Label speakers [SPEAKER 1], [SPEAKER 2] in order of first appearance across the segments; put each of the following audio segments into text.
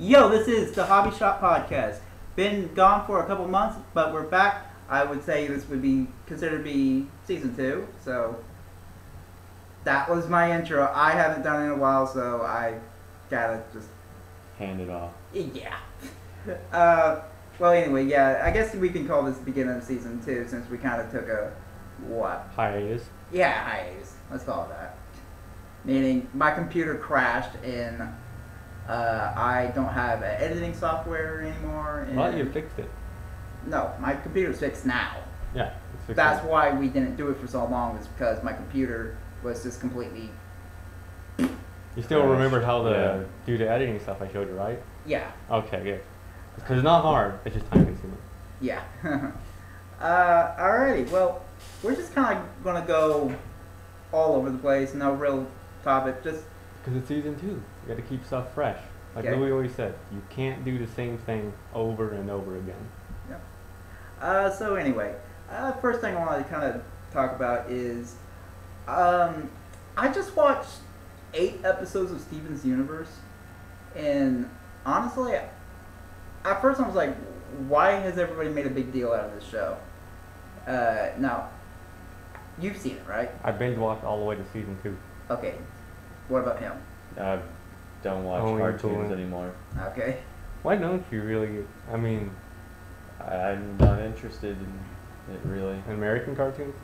[SPEAKER 1] Yo, this is the Hobby Shop Podcast. Been gone for a couple months, but we're back. I would say this would be considered to be season 2. So that was my intro. I haven't done it in a while, so I gotta just
[SPEAKER 2] hand it off.
[SPEAKER 1] Yeah. Well, anyway, yeah. I guess we can call this the beginning of season 2 since we kind of took a
[SPEAKER 2] hiatus.
[SPEAKER 1] Yeah, hiatus. Let's call it that. Meaning my computer crashed and I don't have editing software anymore.
[SPEAKER 2] Well, you fixed it.
[SPEAKER 1] No, my computer's fixed now.
[SPEAKER 2] Yeah, it's fixed.
[SPEAKER 1] That's why we didn't do it for so long, is because my computer was just completely...
[SPEAKER 2] You still remember how to do the editing stuff I showed you, right?
[SPEAKER 1] Yeah.
[SPEAKER 2] Okay, good. Because it's not hard, it's just time consuming.
[SPEAKER 1] Yeah. Alrighty, well, we're just kind of going to go all over the place, no real topic, just...
[SPEAKER 2] Because it's season 2. You got to keep stuff fresh. Like Louis always said, you can't do the same thing over and over again.
[SPEAKER 1] Yeah. So anyway, first thing I want to kind of talk about is, I just watched 8 episodes of Steven's Universe, and honestly, at first I was like, why has everybody made a big deal out of this show? Now, you've seen it, right?
[SPEAKER 2] I binge watched all the way to season 2.
[SPEAKER 1] Okay. What about him?
[SPEAKER 3] I don't watch cartoons anymore.
[SPEAKER 1] Okay.
[SPEAKER 2] Why don't you really? I mean,
[SPEAKER 3] I'm not interested in it really.
[SPEAKER 2] American cartoons?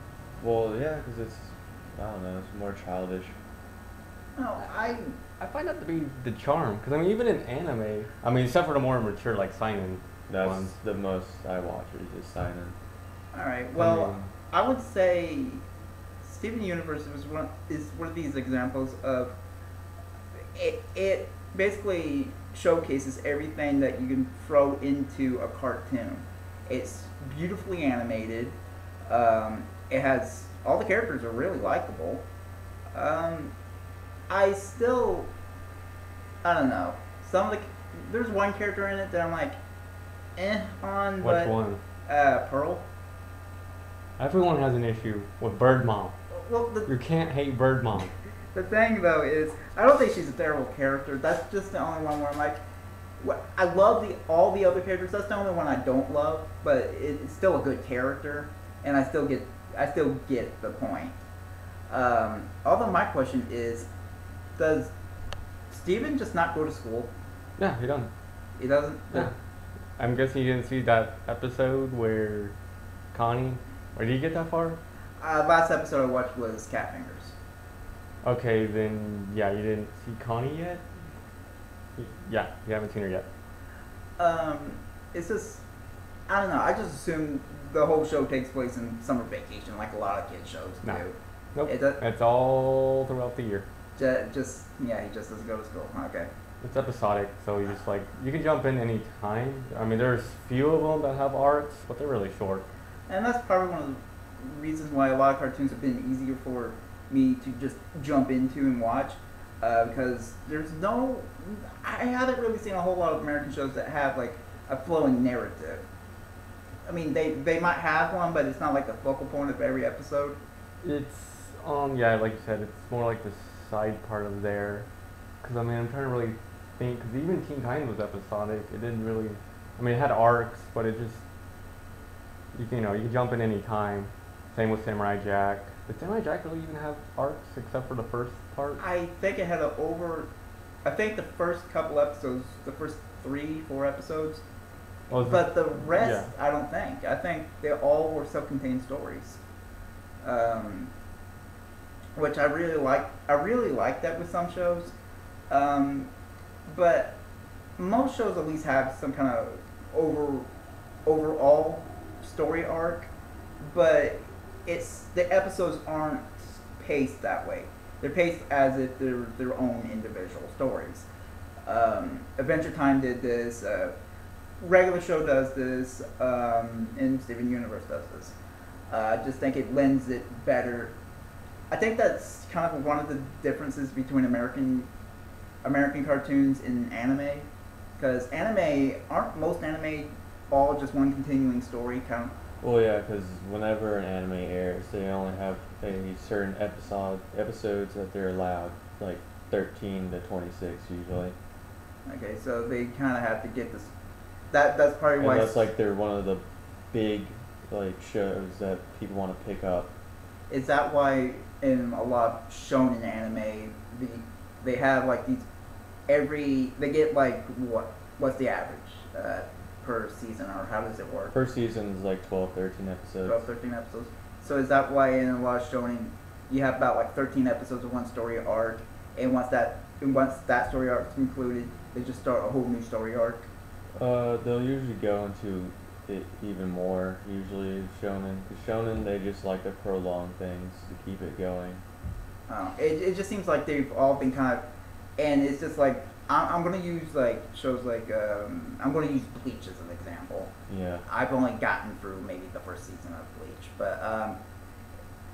[SPEAKER 3] Well, yeah, because it's, I don't know, it's more childish.
[SPEAKER 1] No, I
[SPEAKER 2] find that to be the charm. Because, I mean, even in anime, I mean, except for the more mature, like, seinen
[SPEAKER 3] That's
[SPEAKER 2] ones.
[SPEAKER 3] the most I watch is just seinen.
[SPEAKER 1] Alright, well, I would say Steven Universe is one of these examples of it basically showcases everything that you can throw into a cartoon. It's beautifully animated. It has all the characters are really likable. I don't know. There's one character in it that I'm like, on.
[SPEAKER 2] Which one?
[SPEAKER 1] Pearl.
[SPEAKER 2] Everyone has an issue with Bird Mom.
[SPEAKER 1] Well,
[SPEAKER 2] you can't hate Bird Mom.
[SPEAKER 1] The thing though is, I don't think she's a terrible character. That's just the only one where I'm like, I love all the other characters. That's the only one I don't love, but it's still a good character, and I still get the point. Although my question is, does Steven just not go to school?
[SPEAKER 2] Yeah, he doesn't.
[SPEAKER 1] He doesn't.
[SPEAKER 2] Yeah. I'm guessing you didn't see that episode where Connie, or did you get that far?
[SPEAKER 1] Last episode I watched was Cat Fingers.
[SPEAKER 2] Okay, then, yeah, you didn't see Connie yet? Yeah, you haven't seen her yet.
[SPEAKER 1] It's just, I don't know, I just assume the whole show takes place in summer vacation like a lot of kids shows do.
[SPEAKER 2] Nope, it's all throughout the year.
[SPEAKER 1] He just doesn't go to school. Okay.
[SPEAKER 2] It's episodic, so you just you can jump in any time. I mean, there's few of them that have arcs, but they're really short.
[SPEAKER 1] And that's probably one of the reasons why a lot of cartoons have been easier for me to just jump into and watch, because I haven't really seen a whole lot of American shows that have like a flowing narrative. I mean, they might have one, but it's not like the focal point of every episode.
[SPEAKER 2] It's yeah, like you said, it's more like the side part of there. Because I mean, I'm trying to really think. Because even Teen Titans was episodic. It didn't really. I mean, it had arcs, but it just you can jump in any time. Same with Samurai Jack. Did Samurai Jack really even have arcs except for the first part?
[SPEAKER 1] I think it had I think the first couple episodes, the first 3-4 episodes. But the rest, yeah. I don't think. I think they all were self-contained stories. Which I really like. I really like that with some shows. But most shows at least have some kind of overall story arc. But the episodes aren't paced that way. They're paced as if they're their own individual stories. Adventure Time did this. Regular show does this. And Steven Universe does this. I just think it lends it better. I think that's kind of one of the differences between American cartoons and anime, because aren't most anime all just one continuing story kind of?
[SPEAKER 3] Well, yeah, because whenever an anime airs, they only have a certain episodes that they're allowed, like 13 to 26 usually.
[SPEAKER 1] Okay, so they kind of have to get this. That's probably
[SPEAKER 3] And
[SPEAKER 1] why.
[SPEAKER 3] that's like they're one of the big like shows that people want to pick up.
[SPEAKER 1] Is that why in a lot of shonen anime, they have like these they get like what's the average per season, or how does it work?
[SPEAKER 3] First season is like 12, 13 episodes.
[SPEAKER 1] 12, 13 episodes. So is that why in a lot of shonen you have about like 13 episodes of one story arc, and once that story arc is concluded, they just start a whole new story arc?
[SPEAKER 3] They'll usually go into it even more. Usually shonen, 'cause shonen they just like to prolong things to keep it going.
[SPEAKER 1] It just seems like they've all been kind of, and it's just like I'm gonna use like shows like I'm gonna use Bleach as an example.
[SPEAKER 3] Yeah.
[SPEAKER 1] I've only gotten through maybe the first season of Bleach, but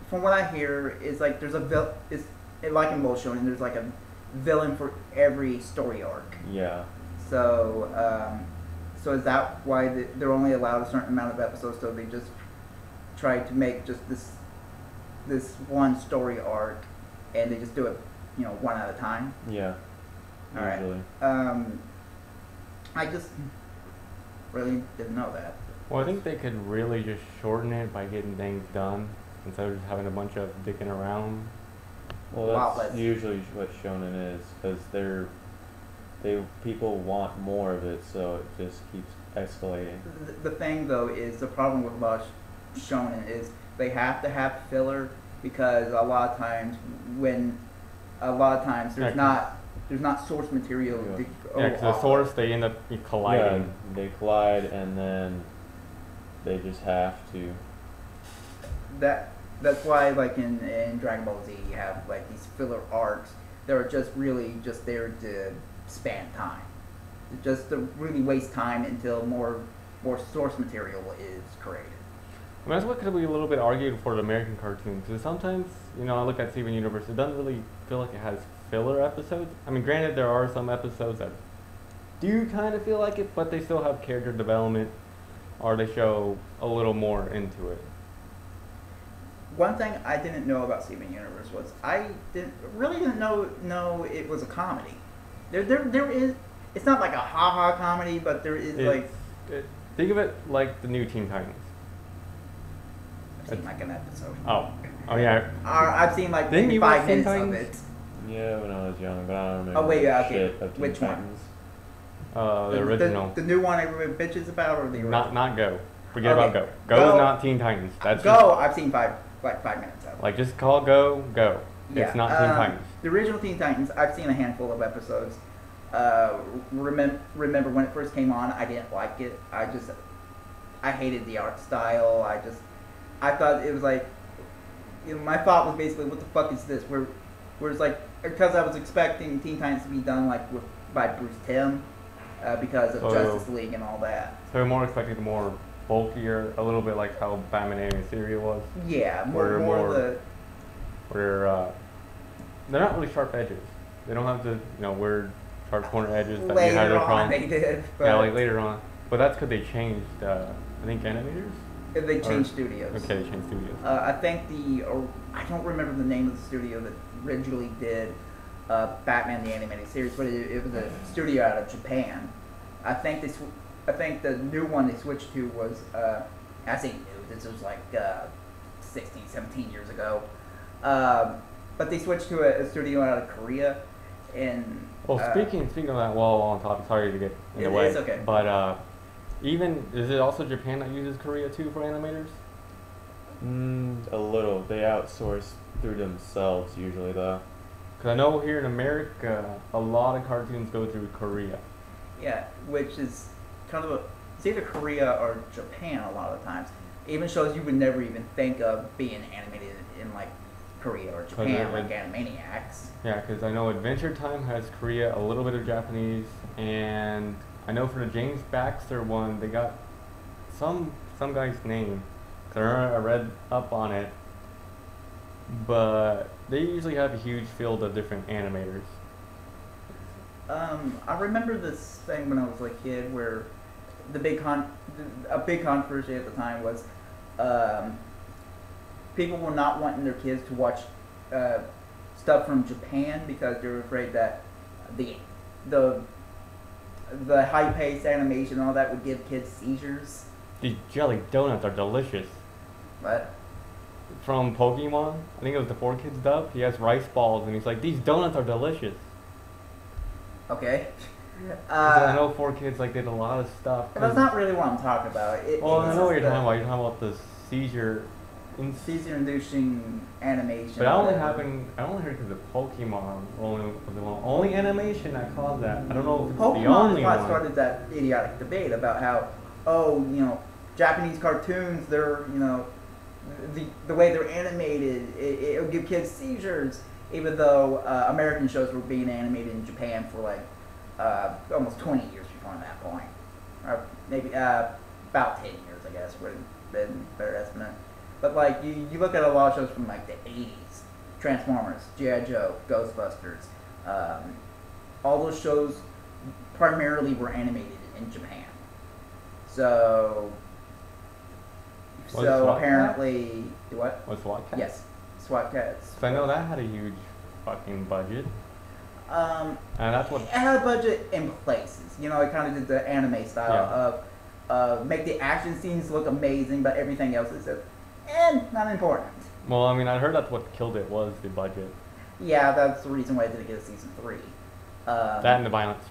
[SPEAKER 1] from what I hear, is like there's like in most shonen, there's like a villain for every story arc.
[SPEAKER 3] Yeah.
[SPEAKER 1] So so is that why they're only allowed a certain amount of episodes? So they just try to make just this one story arc, and they just do it, one at a time.
[SPEAKER 3] Yeah.
[SPEAKER 1] All right.
[SPEAKER 3] Usually.
[SPEAKER 1] I just really didn't know that.
[SPEAKER 2] Well, I think they could really just shorten it by getting things done instead of just having a bunch of dicking around.
[SPEAKER 3] Well,
[SPEAKER 1] Wow,
[SPEAKER 3] that's
[SPEAKER 1] let's-
[SPEAKER 3] usually what shonen is, because people want more of it, so it just keeps escalating.
[SPEAKER 1] The thing though is the problem with a lot of shonen is they have to have filler, because a lot of times there's not source material.
[SPEAKER 3] Yeah.
[SPEAKER 1] To go
[SPEAKER 2] Yeah, because the
[SPEAKER 1] off of.
[SPEAKER 2] source, they end up colliding.
[SPEAKER 3] Yeah, they collide, and then they just have to.
[SPEAKER 1] That's why like in Dragon Ball Z you have like these filler arcs that are just really just there to span time, just to really waste time until more source material is created.
[SPEAKER 2] I mean, that's what could be a little bit argued for the American cartoons. Because sometimes, I look at Steven Universe, it doesn't really feel like it has filler episodes. I mean, granted, there are some episodes that do kind of feel like it, but they still have character development, or they show a little more into it.
[SPEAKER 1] One thing I didn't know about Steven Universe was I didn't know it was a comedy. There is, it's not like a ha-ha comedy, but there is
[SPEAKER 2] Think of it like the new Teen Titans.
[SPEAKER 1] I've seen like an episode.
[SPEAKER 2] Oh yeah.
[SPEAKER 1] I've seen like
[SPEAKER 2] Didn't
[SPEAKER 1] maybe
[SPEAKER 2] you watch
[SPEAKER 1] 5
[SPEAKER 2] Teen
[SPEAKER 1] minutes of
[SPEAKER 2] Titans?
[SPEAKER 1] it.
[SPEAKER 3] Yeah, when I was young, but I don't remember.
[SPEAKER 1] Oh, wait, yeah, okay.
[SPEAKER 3] Shit of Teen
[SPEAKER 1] Which one?
[SPEAKER 3] Titans.
[SPEAKER 2] The original.
[SPEAKER 1] The new one everybody bitches about, or the original?
[SPEAKER 2] Not Go. Forget
[SPEAKER 1] Okay.
[SPEAKER 2] about Go. Go is not Teen Titans. That's
[SPEAKER 1] Go. I've seen 5 minutes of.
[SPEAKER 2] Just, like, just call Go.
[SPEAKER 1] Yeah,
[SPEAKER 2] It's not Teen Titans.
[SPEAKER 1] The original Teen Titans, I've seen a handful of episodes. Remember when it first came on, I didn't like it. I hated the art style. I thought it was like, my thought was basically, what the fuck is this? Where it's like, because I was expecting Teen Titans to be done like by Bruce Timm, because of Justice League and all that.
[SPEAKER 2] So we're more expecting more bulkier, a little bit like how Batman animated series was.
[SPEAKER 1] Yeah,
[SPEAKER 2] Where
[SPEAKER 1] more the.
[SPEAKER 2] Where they're not really sharp edges. They don't have the weird sharp corner edges that you had
[SPEAKER 1] Later
[SPEAKER 2] their
[SPEAKER 1] on,
[SPEAKER 2] problem.
[SPEAKER 1] they did. But
[SPEAKER 2] Yeah, like later on. But that's because they changed. I think animators.
[SPEAKER 1] they changed studios.
[SPEAKER 2] Okay, they changed studios.
[SPEAKER 1] I think I don't remember the name of the studio that originally did Batman the Animated Series, but it was a studio out of Japan. I think the new one they switched to was, I say new, this was like 16, 17 years ago. But they switched to a studio out of Korea, and
[SPEAKER 2] Well, speaking of that, while on topic, sorry to get in the way.
[SPEAKER 1] It's okay.
[SPEAKER 2] But is it also Japan that uses Korea too for animators?
[SPEAKER 3] A little. They outsource through themselves usually, though.
[SPEAKER 2] Because I know here in America, a lot of cartoons go through Korea.
[SPEAKER 1] yeah, which is kind of it's either Korea or Japan a lot of times. Even shows you would never even think of being animated in like Korea or Japan, like Animaniacs.
[SPEAKER 2] Yeah, because I know Adventure Time has Korea, a little bit of Japanese, and I know for the James Baxter one, they got some guy's name. 'Cause I read up on it, but they usually have a huge field of different animators.
[SPEAKER 1] I remember this thing when I was a kid where a big controversy at the time was people were not wanting their kids to watch stuff from Japan because they were afraid that the the high-paced animation, all that would give kids seizures.
[SPEAKER 2] These jelly donuts are delicious.
[SPEAKER 1] But
[SPEAKER 2] From Pokemon, I think it was the 4Kids dub. He has rice balls, and he's like, "These donuts are delicious."
[SPEAKER 1] okay,
[SPEAKER 2] 'Cause I know 4Kids like did a lot of stuff.
[SPEAKER 1] that's not really what I'm talking about.
[SPEAKER 2] Well, I
[SPEAKER 1] it's
[SPEAKER 2] know what
[SPEAKER 1] just
[SPEAKER 2] you're talking about. You're talking about the seizure.
[SPEAKER 1] seizure-inducing animation.
[SPEAKER 2] But I only
[SPEAKER 1] whatever.
[SPEAKER 2] heard because of Pokemon. Was the only animation that caused that. I don't know if it's the
[SPEAKER 1] Pokemon
[SPEAKER 2] only
[SPEAKER 1] is what
[SPEAKER 2] one.
[SPEAKER 1] started that idiotic debate about how, Japanese cartoons, they're, the way they're animated, it'll give kids seizures, even though American shows were being animated in Japan for like almost 20 years before that point. Or maybe about 10 years, I guess, would have been a better estimate. But like, you look at a lot of shows from like the 80s, Transformers, G.I. Joe, Ghostbusters, all those shows primarily were animated in Japan. So
[SPEAKER 2] Was SWAT Cat?
[SPEAKER 1] apparently, what?
[SPEAKER 2] Was SWAT Cat?
[SPEAKER 1] Yes, SWAT Cats.
[SPEAKER 2] So I know that had a huge fucking budget.
[SPEAKER 1] And
[SPEAKER 2] And that's what.
[SPEAKER 1] it had a budget in places. It kind of did the anime style of make the action scenes look amazing, but everything else is not important.
[SPEAKER 2] Well, I mean, I heard that's what killed it was the budget.
[SPEAKER 1] Yeah, that's the reason why it didn't get a season 3.
[SPEAKER 2] That and the violence.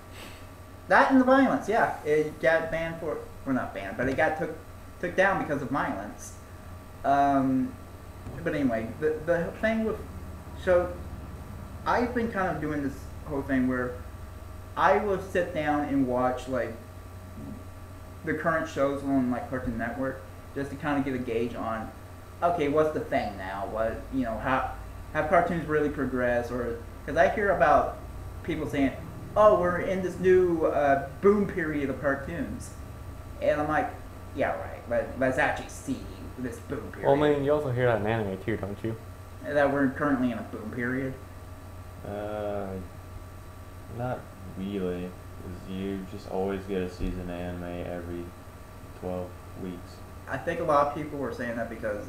[SPEAKER 1] That and the violence, yeah. It got banned well, not banned, but it got took down because of violence. But anyway, the thing with I've been kind of doing this whole thing where I will sit down and watch like the current shows on like Cartoon Network just to kind of get a gauge on, okay, what's the thing now? What how have cartoons really progressed? Or because I hear about people saying, oh, we're in this new boom period of cartoons, and I'm like, yeah, right. Let's actually see this boom period.
[SPEAKER 2] Well, I mean, you also hear that in anime too, don't you?
[SPEAKER 1] That we're currently in a boom period.
[SPEAKER 3] Not really. 'Cause you just always get a season of anime every 12 weeks.
[SPEAKER 1] I think a lot of people were saying that because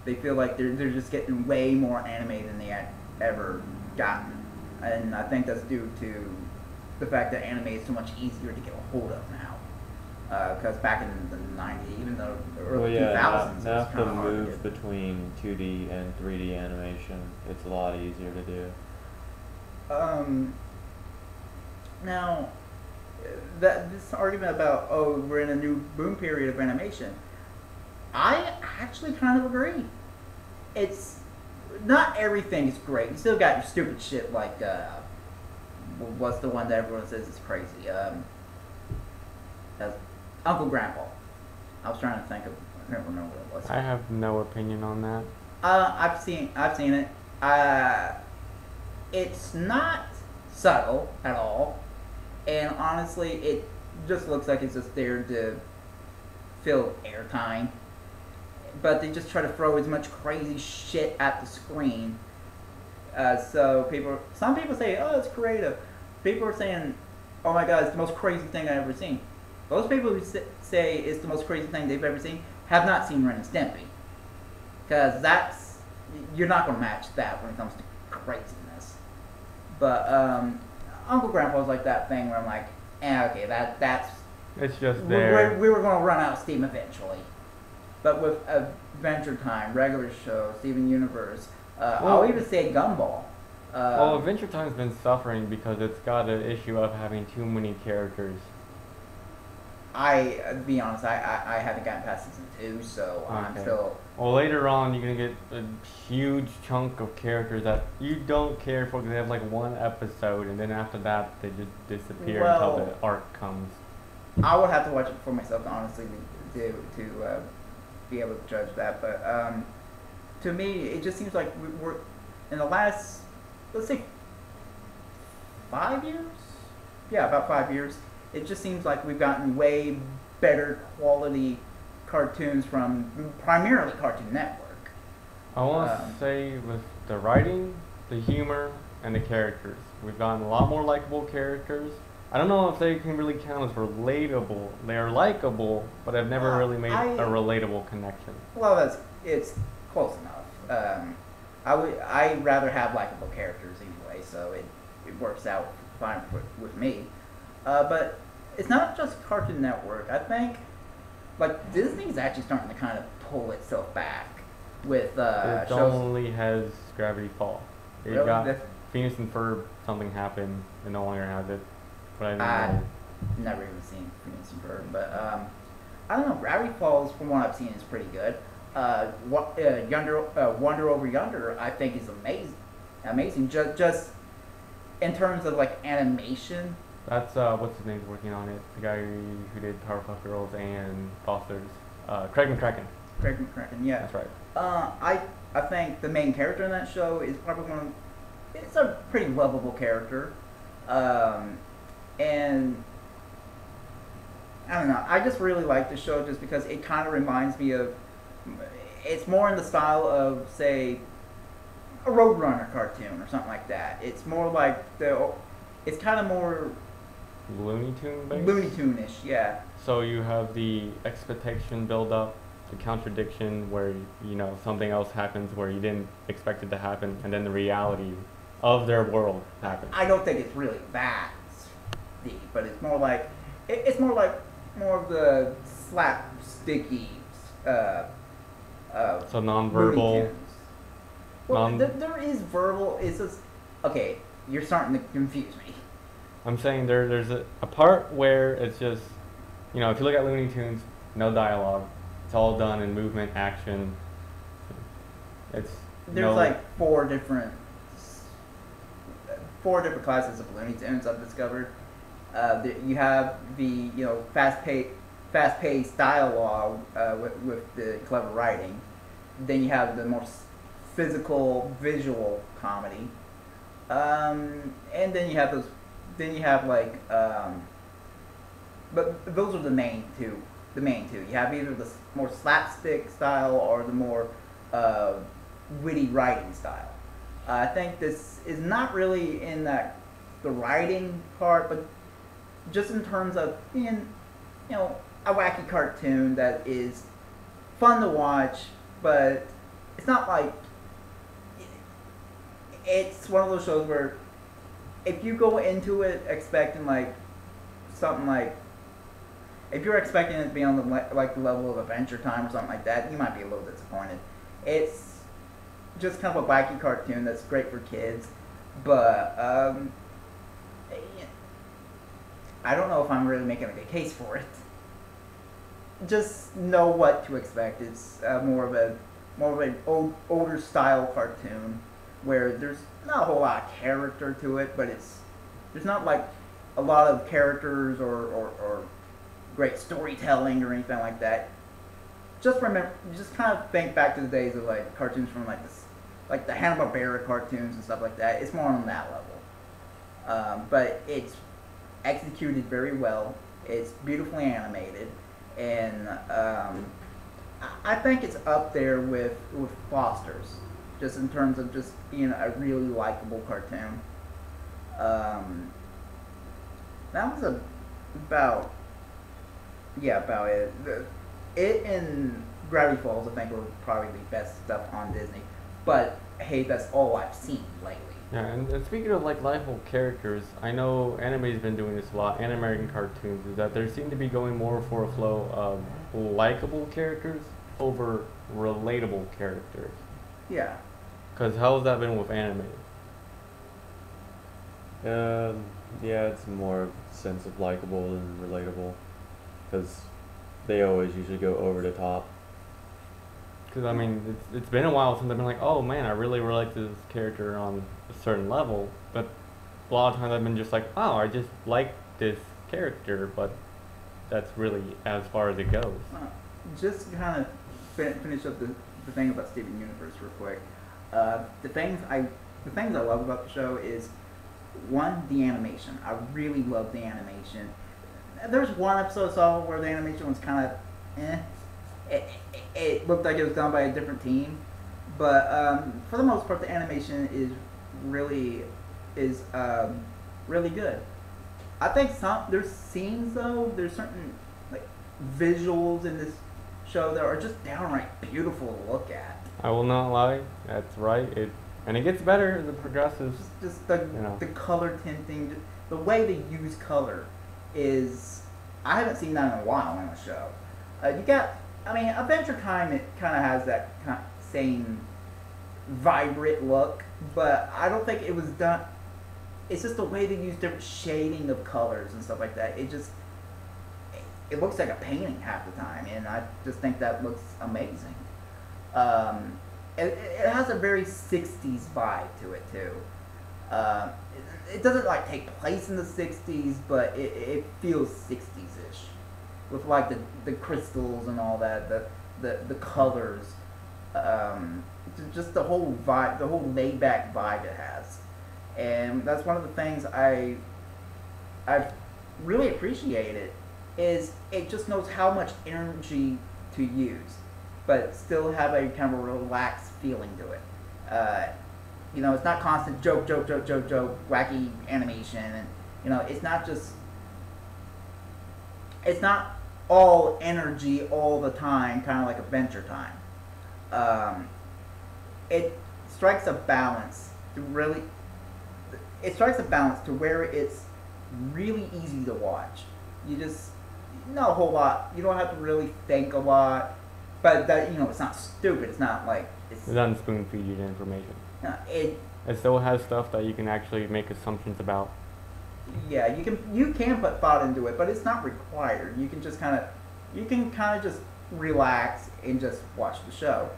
[SPEAKER 1] they feel like they're just getting way more anime than they had ever gotten, and I think that's due to the fact that anime is so much easier to get a hold of now. Because back in the 90s, even the early 2000s,
[SPEAKER 3] now
[SPEAKER 1] it was
[SPEAKER 3] the
[SPEAKER 1] kind of hard to
[SPEAKER 3] move
[SPEAKER 1] get.
[SPEAKER 3] between 2D and 3D animation, it's a lot easier to do.
[SPEAKER 1] Now, this argument about, oh, we're in a new boom period of animation, I actually kind of agree. It's not everything is great. You still got your stupid shit like what's the one that everyone says is crazy? That's Uncle Grandpa. I was trying to think of. I don't remember what it was.
[SPEAKER 2] I have no opinion on that.
[SPEAKER 1] I've seen it. It's not subtle at all, and honestly, it just looks like it's just there to fill airtime. But they just try to throw as much crazy shit at the screen. So some people say, "Oh, it's creative." People are saying, "Oh my God, it's the most crazy thing I've ever seen." Those people who say it's the most crazy thing they've ever seen have not seen Ren and Stimpy, because you're not going to match that when it comes to craziness. But Uncle Grandpa's like that thing where I'm like, okay, that's
[SPEAKER 2] It's just there.
[SPEAKER 1] we were going to run out of steam eventually. But with Adventure Time, regular show, Steven Universe, I'll even say Gumball.
[SPEAKER 2] Well, Adventure Time's been suffering because it's got an issue of having too many characters.
[SPEAKER 1] To be honest, I haven't gotten past season 2, so I'm
[SPEAKER 2] Okay.
[SPEAKER 1] still.
[SPEAKER 2] Well, later on, you're gonna get a huge chunk of characters that you don't care for because they have like one episode, and then after that, they just disappear until
[SPEAKER 1] Well,
[SPEAKER 2] the arc comes.
[SPEAKER 1] I would have to watch it for myself, honestly, to be able to judge that. But to me, it just seems like we're in the last, let's say, 5 years. Yeah, about 5 years. It just seems like we've gotten way better quality cartoons from primarily Cartoon Network.
[SPEAKER 2] I want to say with the writing, the humor, and the characters, we've gotten a lot more likable characters. I don't know if they can really count as relatable. They are likable, but I've never really made a relatable connection.
[SPEAKER 1] Well, it's close enough. I'd rather have likable characters anyway, so it works out fine with me. But it's not just Cartoon Network. I think like Disney's actually starting to kind of pull itself back with
[SPEAKER 2] It
[SPEAKER 1] shows.
[SPEAKER 2] only has Gravity Falls. It
[SPEAKER 1] Really?
[SPEAKER 2] got Phineas and Ferb. Something happened. It no longer has it. But I
[SPEAKER 1] I
[SPEAKER 2] didn't know.
[SPEAKER 1] never even seen Phineas and Ferb, but I don't know. Gravity Falls, from what I've seen, is pretty good. Wonder Over Yonder, I think is amazing. Amazing. Just in terms of like animation.
[SPEAKER 2] That's what's his name's working on it. The guy who did Powerpuff Girls and Foster's. Craig McCracken.
[SPEAKER 1] Craig McCracken, yeah.
[SPEAKER 2] That's right.
[SPEAKER 1] I think the main character in that show is probably one of. It's a pretty lovable character, and I don't know. I just really like the show just because it kind of reminds me of. It's more in the style of, say, a Roadrunner cartoon or something like that. It's more like it's kind of more
[SPEAKER 2] Looney Tune based.
[SPEAKER 1] Looney Tune-ish, yeah.
[SPEAKER 2] So you have the expectation build up, the contradiction where something else happens where you didn't expect it to happen, and then the reality of their world happens.
[SPEAKER 1] I don't think it's really that deep, but it's more like it's more like more of the slapsticky.
[SPEAKER 2] So
[SPEAKER 1] Looney
[SPEAKER 2] nonverbal.
[SPEAKER 1] Tunes. Well,
[SPEAKER 2] Non-
[SPEAKER 1] there is verbal. It's just okay. You're starting to confuse me.
[SPEAKER 2] I'm saying there's a part where it's just, if you look at Looney Tunes, no dialogue. It's all done in movement, action. It's
[SPEAKER 1] There's like four different classes of Looney Tunes I've discovered. You have the fast-paced dialogue with the clever writing. Then you have the more physical, visual comedy, and then you have those. Then you have like, but those are the main two. The main two. You have either the more slapstick style or the more witty writing style. I think this is not really in the writing part, but just in terms of being, a wacky cartoon that is fun to watch, but it's not like it's one of those shows where if you go into it expecting like something like if you're expecting it to be on the the level of Adventure Time or something like that, you might be a little disappointed. It's just kind of a wacky cartoon that's great for kids, but I don't know if I'm really making a good case for it. Just know what to expect. It's more of an older style cartoon where there's not a whole lot of character to it, but there's not like a lot of characters or great storytelling or anything like that. Just kind of think back to the days of like cartoons from like the Hanna-Barbera cartoons and stuff like that. It's more on that level, but it's executed very well. It's beautifully animated, and I think it's up there with Foster's, just in terms of just being a really likable cartoon. That was about it. It and Gravity Falls, I think, were probably the best stuff on Disney. But hey, that's all I've seen lately.
[SPEAKER 2] Yeah, and speaking of like likable characters, I know anime's been doing this a lot. Animated cartoons is that they seem to be going more for a flow of likable characters over relatable characters.
[SPEAKER 1] Yeah.
[SPEAKER 2] Cause how's that been with anime?
[SPEAKER 3] Yeah, it's more of a sense of likable than relatable, because they always usually go over the top.
[SPEAKER 2] Because I mean, it's been a while since I've been like, oh man, I really relate to this character on a certain level. But a lot of times I've been just like, oh, I just like this character, but that's really as far as it goes.
[SPEAKER 1] Just to kind of finish up the thing about Steven Universe real quick. The things I love about the show is, one, the animation. I really love the animation. There's one episode I saw where the animation was kind of it looked like it was done by a different team, but for the most part, the animation is really good. I think there's scenes though. There's certain like visuals in this show that are just downright beautiful to look at.
[SPEAKER 2] I will not lie, that's right. And it gets better as it progresses.
[SPEAKER 1] Just the color tinting, the way they use color is I haven't seen that in a while on a show. You got, I mean, Adventure Time, it kind of has that same vibrant look, but I don't think it was done. It's just the way they use different shading of colors and stuff like that. It looks like a painting half the time, and I just think that looks amazing. It has a very 60s vibe to it too. It doesn't like take place in the 60s, but it feels 60s-ish with like the crystals and all that, the colors, just the whole vibe, the whole laid-back vibe it has. And that's one of the things I really appreciate it, is it just knows how much energy to use, but still have a kind of a relaxed feeling to it. You know, it's not constant joke, wacky animation, and you know, it's not all energy all the time, kind of like Adventure Time. It strikes a balance to really. It strikes a balance to where it's really easy to watch. You just not a whole lot. You don't have to really think a lot, but that, you know, it's not stupid. It's not like
[SPEAKER 2] it doesn't spoon feed you the information.
[SPEAKER 1] It
[SPEAKER 2] still has stuff that you can actually make assumptions about.
[SPEAKER 1] Yeah, you can put thought into it, but it's not required. You can kind of just relax and just watch the show.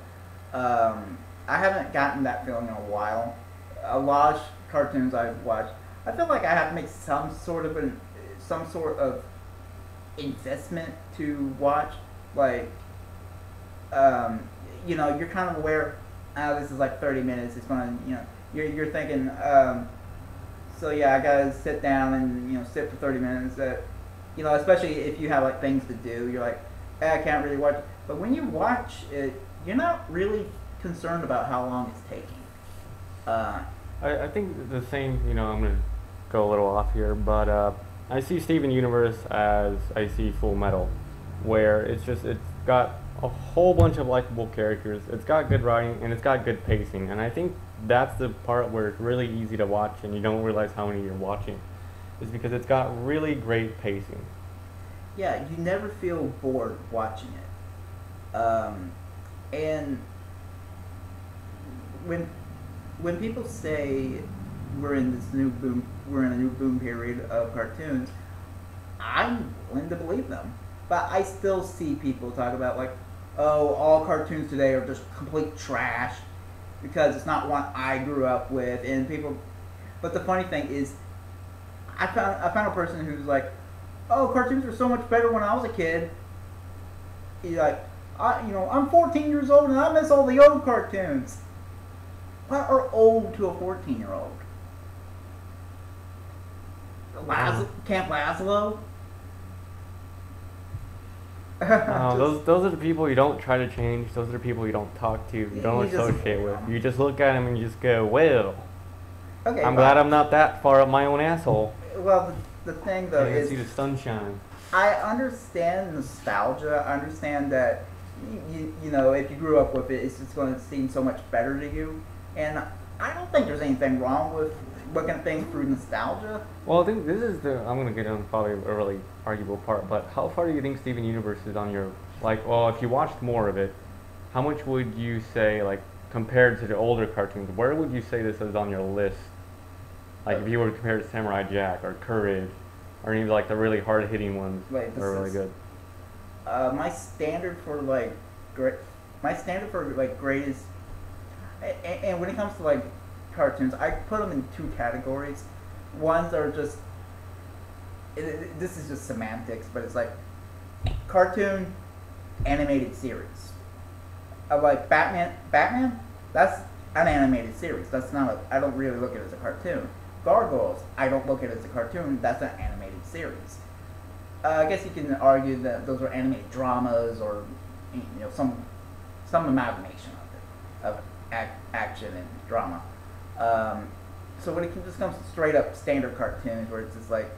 [SPEAKER 1] I haven't gotten that feeling in a while. A lot of cartoons I've watched, I feel like I have to make some sort of investment to watch. Like, you know, you're kind of aware, this is like 30 minutes. It's gonna, you know, you're thinking, so yeah, I gotta sit down and, you know, sit for 30 minutes. You know, especially if you have like things to do, you're like, I can't really watch. But when you watch it, you're not really concerned about how long it's taking.
[SPEAKER 2] I think the same, you know, I'm going to go a little off here, but I see Steven Universe as I see Full Metal, where it's got a whole bunch of likable characters, it's got good writing, and it's got good pacing, and I think that's the part where it's really easy to watch and you don't realize how many you're watching, is because it's got really great pacing.
[SPEAKER 1] Yeah, you never feel bored watching it. And when people say we're in a new boom period of cartoons, I'm willing to believe them. But I still see people talk about like, oh, all cartoons today are just complete trash because it's not one I grew up with, and people. But the funny thing is, I found a person who's like, oh, cartoons were so much better when I was a kid. He's like, I'm 14 years old and I miss all the old cartoons. What are old to a 14-year-old? Camp Lazlo?
[SPEAKER 2] Those are the people you don't try to change. Those are the people you don't talk to. You don't associate with. You just look at them and you just go, well, okay, I'm glad I'm not that far up my own asshole.
[SPEAKER 1] Well, the thing though is,
[SPEAKER 2] see the sunshine.
[SPEAKER 1] I understand nostalgia. I understand that you know, if you grew up with it, it's just going to seem so much better to you. And I don't think there's anything wrong with looking at things through nostalgia.
[SPEAKER 2] Well, I think this is I'm going to get on probably a really arguable part, but how far do you think Steven Universe is on your, like, well, if you watched more of it, how much would you say, like, compared to the older cartoons, where would you say this is on your list? Like, if you were to compare it to Samurai Jack or Courage, or any of, like, the really hard-hitting ones that are really good.
[SPEAKER 1] My standard for greatest, and when it comes to like cartoons, I put them in two categories. Ones are just, this is just semantics, but it's like cartoon, animated series. Like Batman, that's an animated series. That's not I don't really look at it as a cartoon. Gargoyles, I don't look at it as a cartoon. That's an animated series. I guess you can argue that those are animated dramas, or some amalgamation of action and drama. So when it just comes to straight up standard cartoons, where it's just like,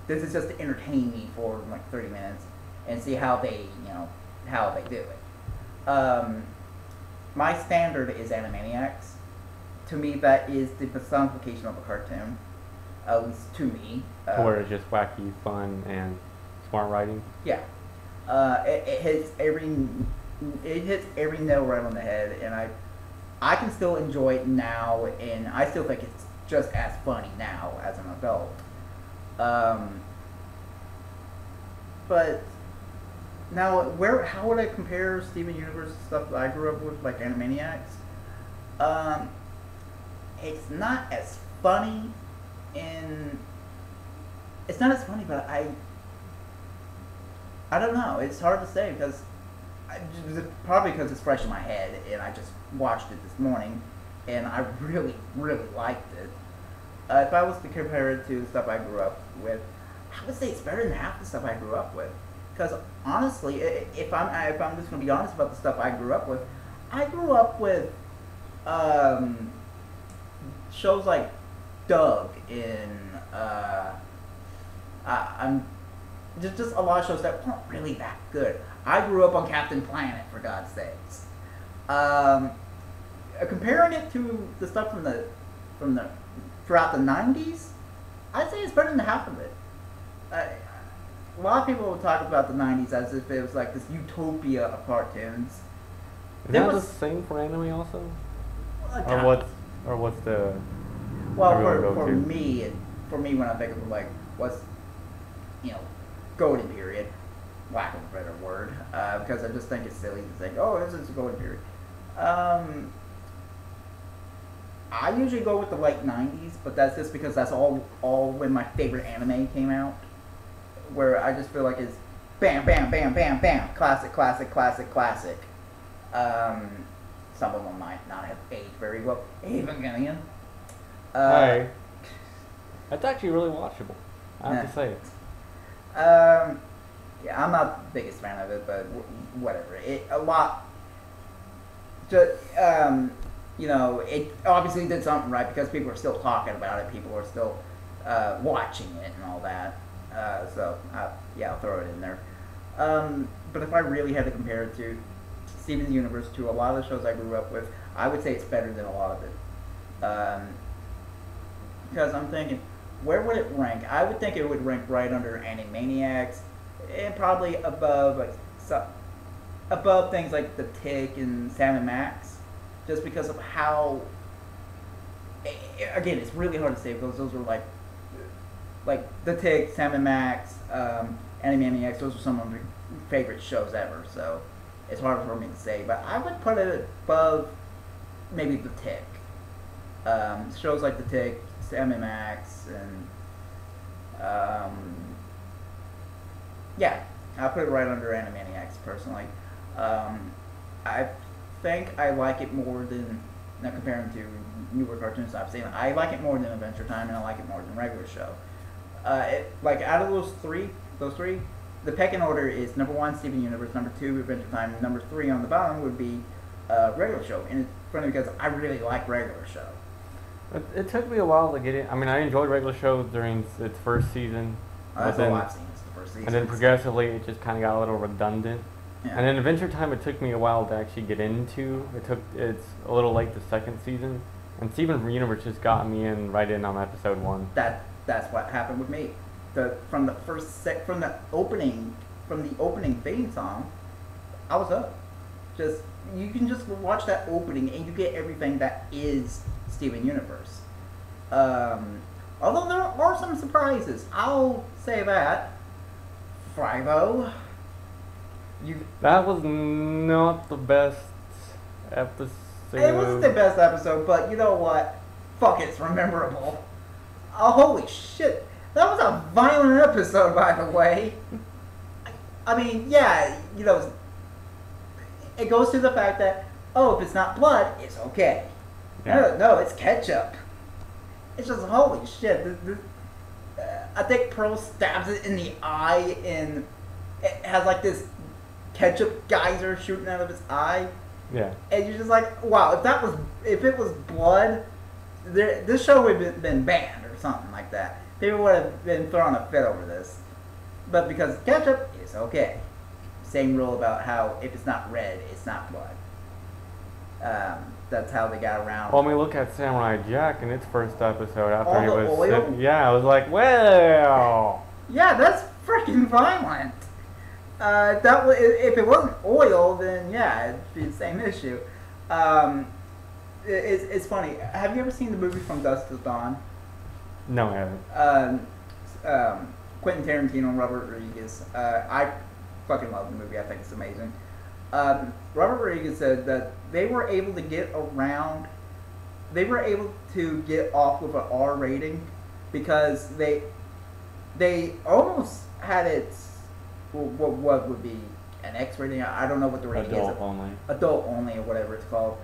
[SPEAKER 1] this is just to entertain me for like 30 minutes and see how they do it. My standard is Animaniacs. To me, that is the personification of a cartoon. at least to me.
[SPEAKER 2] Where it's just wacky, fun, and smart writing.
[SPEAKER 1] Yeah, it hits every nail right on the head, and I can still enjoy it now, and I still think it's just as funny now as an adult. But now, how would I compare Steven Universe stuff that I grew up with, like Animaniacs? It's not as funny, but I don't know. It's hard to say because probably because it's fresh in my head, and I just watched it this morning, and I really, really liked it. If I was to compare it to the stuff I grew up with, I would say it's better than half the stuff I grew up with. Because honestly, if I'm just gonna be honest about the stuff I grew up with shows like Doug and I'm just a lot of shows that weren't really that good. I grew up on Captain Planet, for God's sakes. Comparing it to the stuff from the throughout the '90s, I'd say it's better than half of it. A lot of people will talk about the '90s as if it was like this utopia of cartoons.
[SPEAKER 2] Is that the same for anime also? Or what's the?
[SPEAKER 1] Well, for me, when I think of like what's, golden period, lack of a better word, because I just think it's silly to think, oh, this is a golden period. I usually go with the late '90s, but that's just because that's all when my favorite anime came out, where I just feel like it's bam, bam, bam, bam, bam, classic, classic, classic, classic. Some of them might not have aged very well. Evangelion.
[SPEAKER 2] Hi. That's actually really watchable, I have to say.
[SPEAKER 1] Yeah, I'm not the biggest fan of it, but whatever. It obviously did something right because people are still talking about it. People are still watching it and all that. I'll throw it in there. But if I really had to compare it to Steven's Universe, to a lot of the shows I grew up with, I would say it's better than a lot of it. Because I'm thinking, where would it rank? I would think it would rank right under Animaniacs, and probably above above things like The Tick and Sam and Max, just because of how. Again, it's really hard to say because those were like The Tick, Sam and Max, Animaniacs. Those are some of my favorite shows ever. So it's hard for me to say, but I would put it above maybe The Tick. Shows like The Tick, Sam and Max, and I put it right under Animaniacs personally. I think I like it more than, now comparing to newer cartoons I've seen, I like it more than Adventure Time, and I like it more than Regular Show. Out of those three, the pecking order is number 1, Steven Universe, number 2, Adventure Time, and number 3 on the bottom would be Regular Show. And it's funny because I really like Regular Show.
[SPEAKER 2] It took me a while to get in. I mean, I enjoyed Regular Show during its first season.
[SPEAKER 1] That's all I've seen. It's the first season.
[SPEAKER 2] And then progressively, it just kind of got a little redundant.
[SPEAKER 1] Yeah.
[SPEAKER 2] And then Adventure Time, it took me a while to actually get into. It's a little late the second season. And Steven Universe just got me right in on episode 1.
[SPEAKER 1] That's what happened with me. From the opening theme song, I was hooked. You can just watch that opening and you get everything that is Steven Universe. Although there are some surprises, I'll say that. Frivo.
[SPEAKER 2] That was not the best episode.
[SPEAKER 1] It wasn't the best episode, but you know what? Fuck it, it's memorable. Oh, holy shit. That was a violent episode, by the way. I mean, yeah, it goes to the fact that, if it's not blood, it's okay.
[SPEAKER 2] Yeah.
[SPEAKER 1] No, it's ketchup. It's just, holy shit. I think Pearl stabs it in the eye, and it has like this ketchup geyser shooting out of its eye.
[SPEAKER 2] Yeah.
[SPEAKER 1] And you're just like, wow, if it was blood, this show would have been banned or something like that. People would have been throwing a fit over this. But because it's ketchup, it's okay. Same rule about how if it's not red, it's not blood. that's how they got around.
[SPEAKER 2] Well, I mean, look at Samurai Jack in its first episode after
[SPEAKER 1] All
[SPEAKER 2] he
[SPEAKER 1] the
[SPEAKER 2] was
[SPEAKER 1] oil?
[SPEAKER 2] yeah, I was like, well,
[SPEAKER 1] Yeah, that's freaking violent. If it wasn't oil, then yeah, it'd be the same issue. It's funny. Have you ever seen the movie From Dusk Till Dawn?
[SPEAKER 2] no, I haven't.
[SPEAKER 1] Quentin Tarantino and Robert Rodriguez. I fucking love the movie. I think it's amazing. Robert Rodriguez said that they were able to get around. They were able to get off with an R rating because they almost had it. What would be an X rating? I don't know what the rating
[SPEAKER 3] Adult
[SPEAKER 1] is.
[SPEAKER 3] only.
[SPEAKER 1] Adult only or whatever it's called.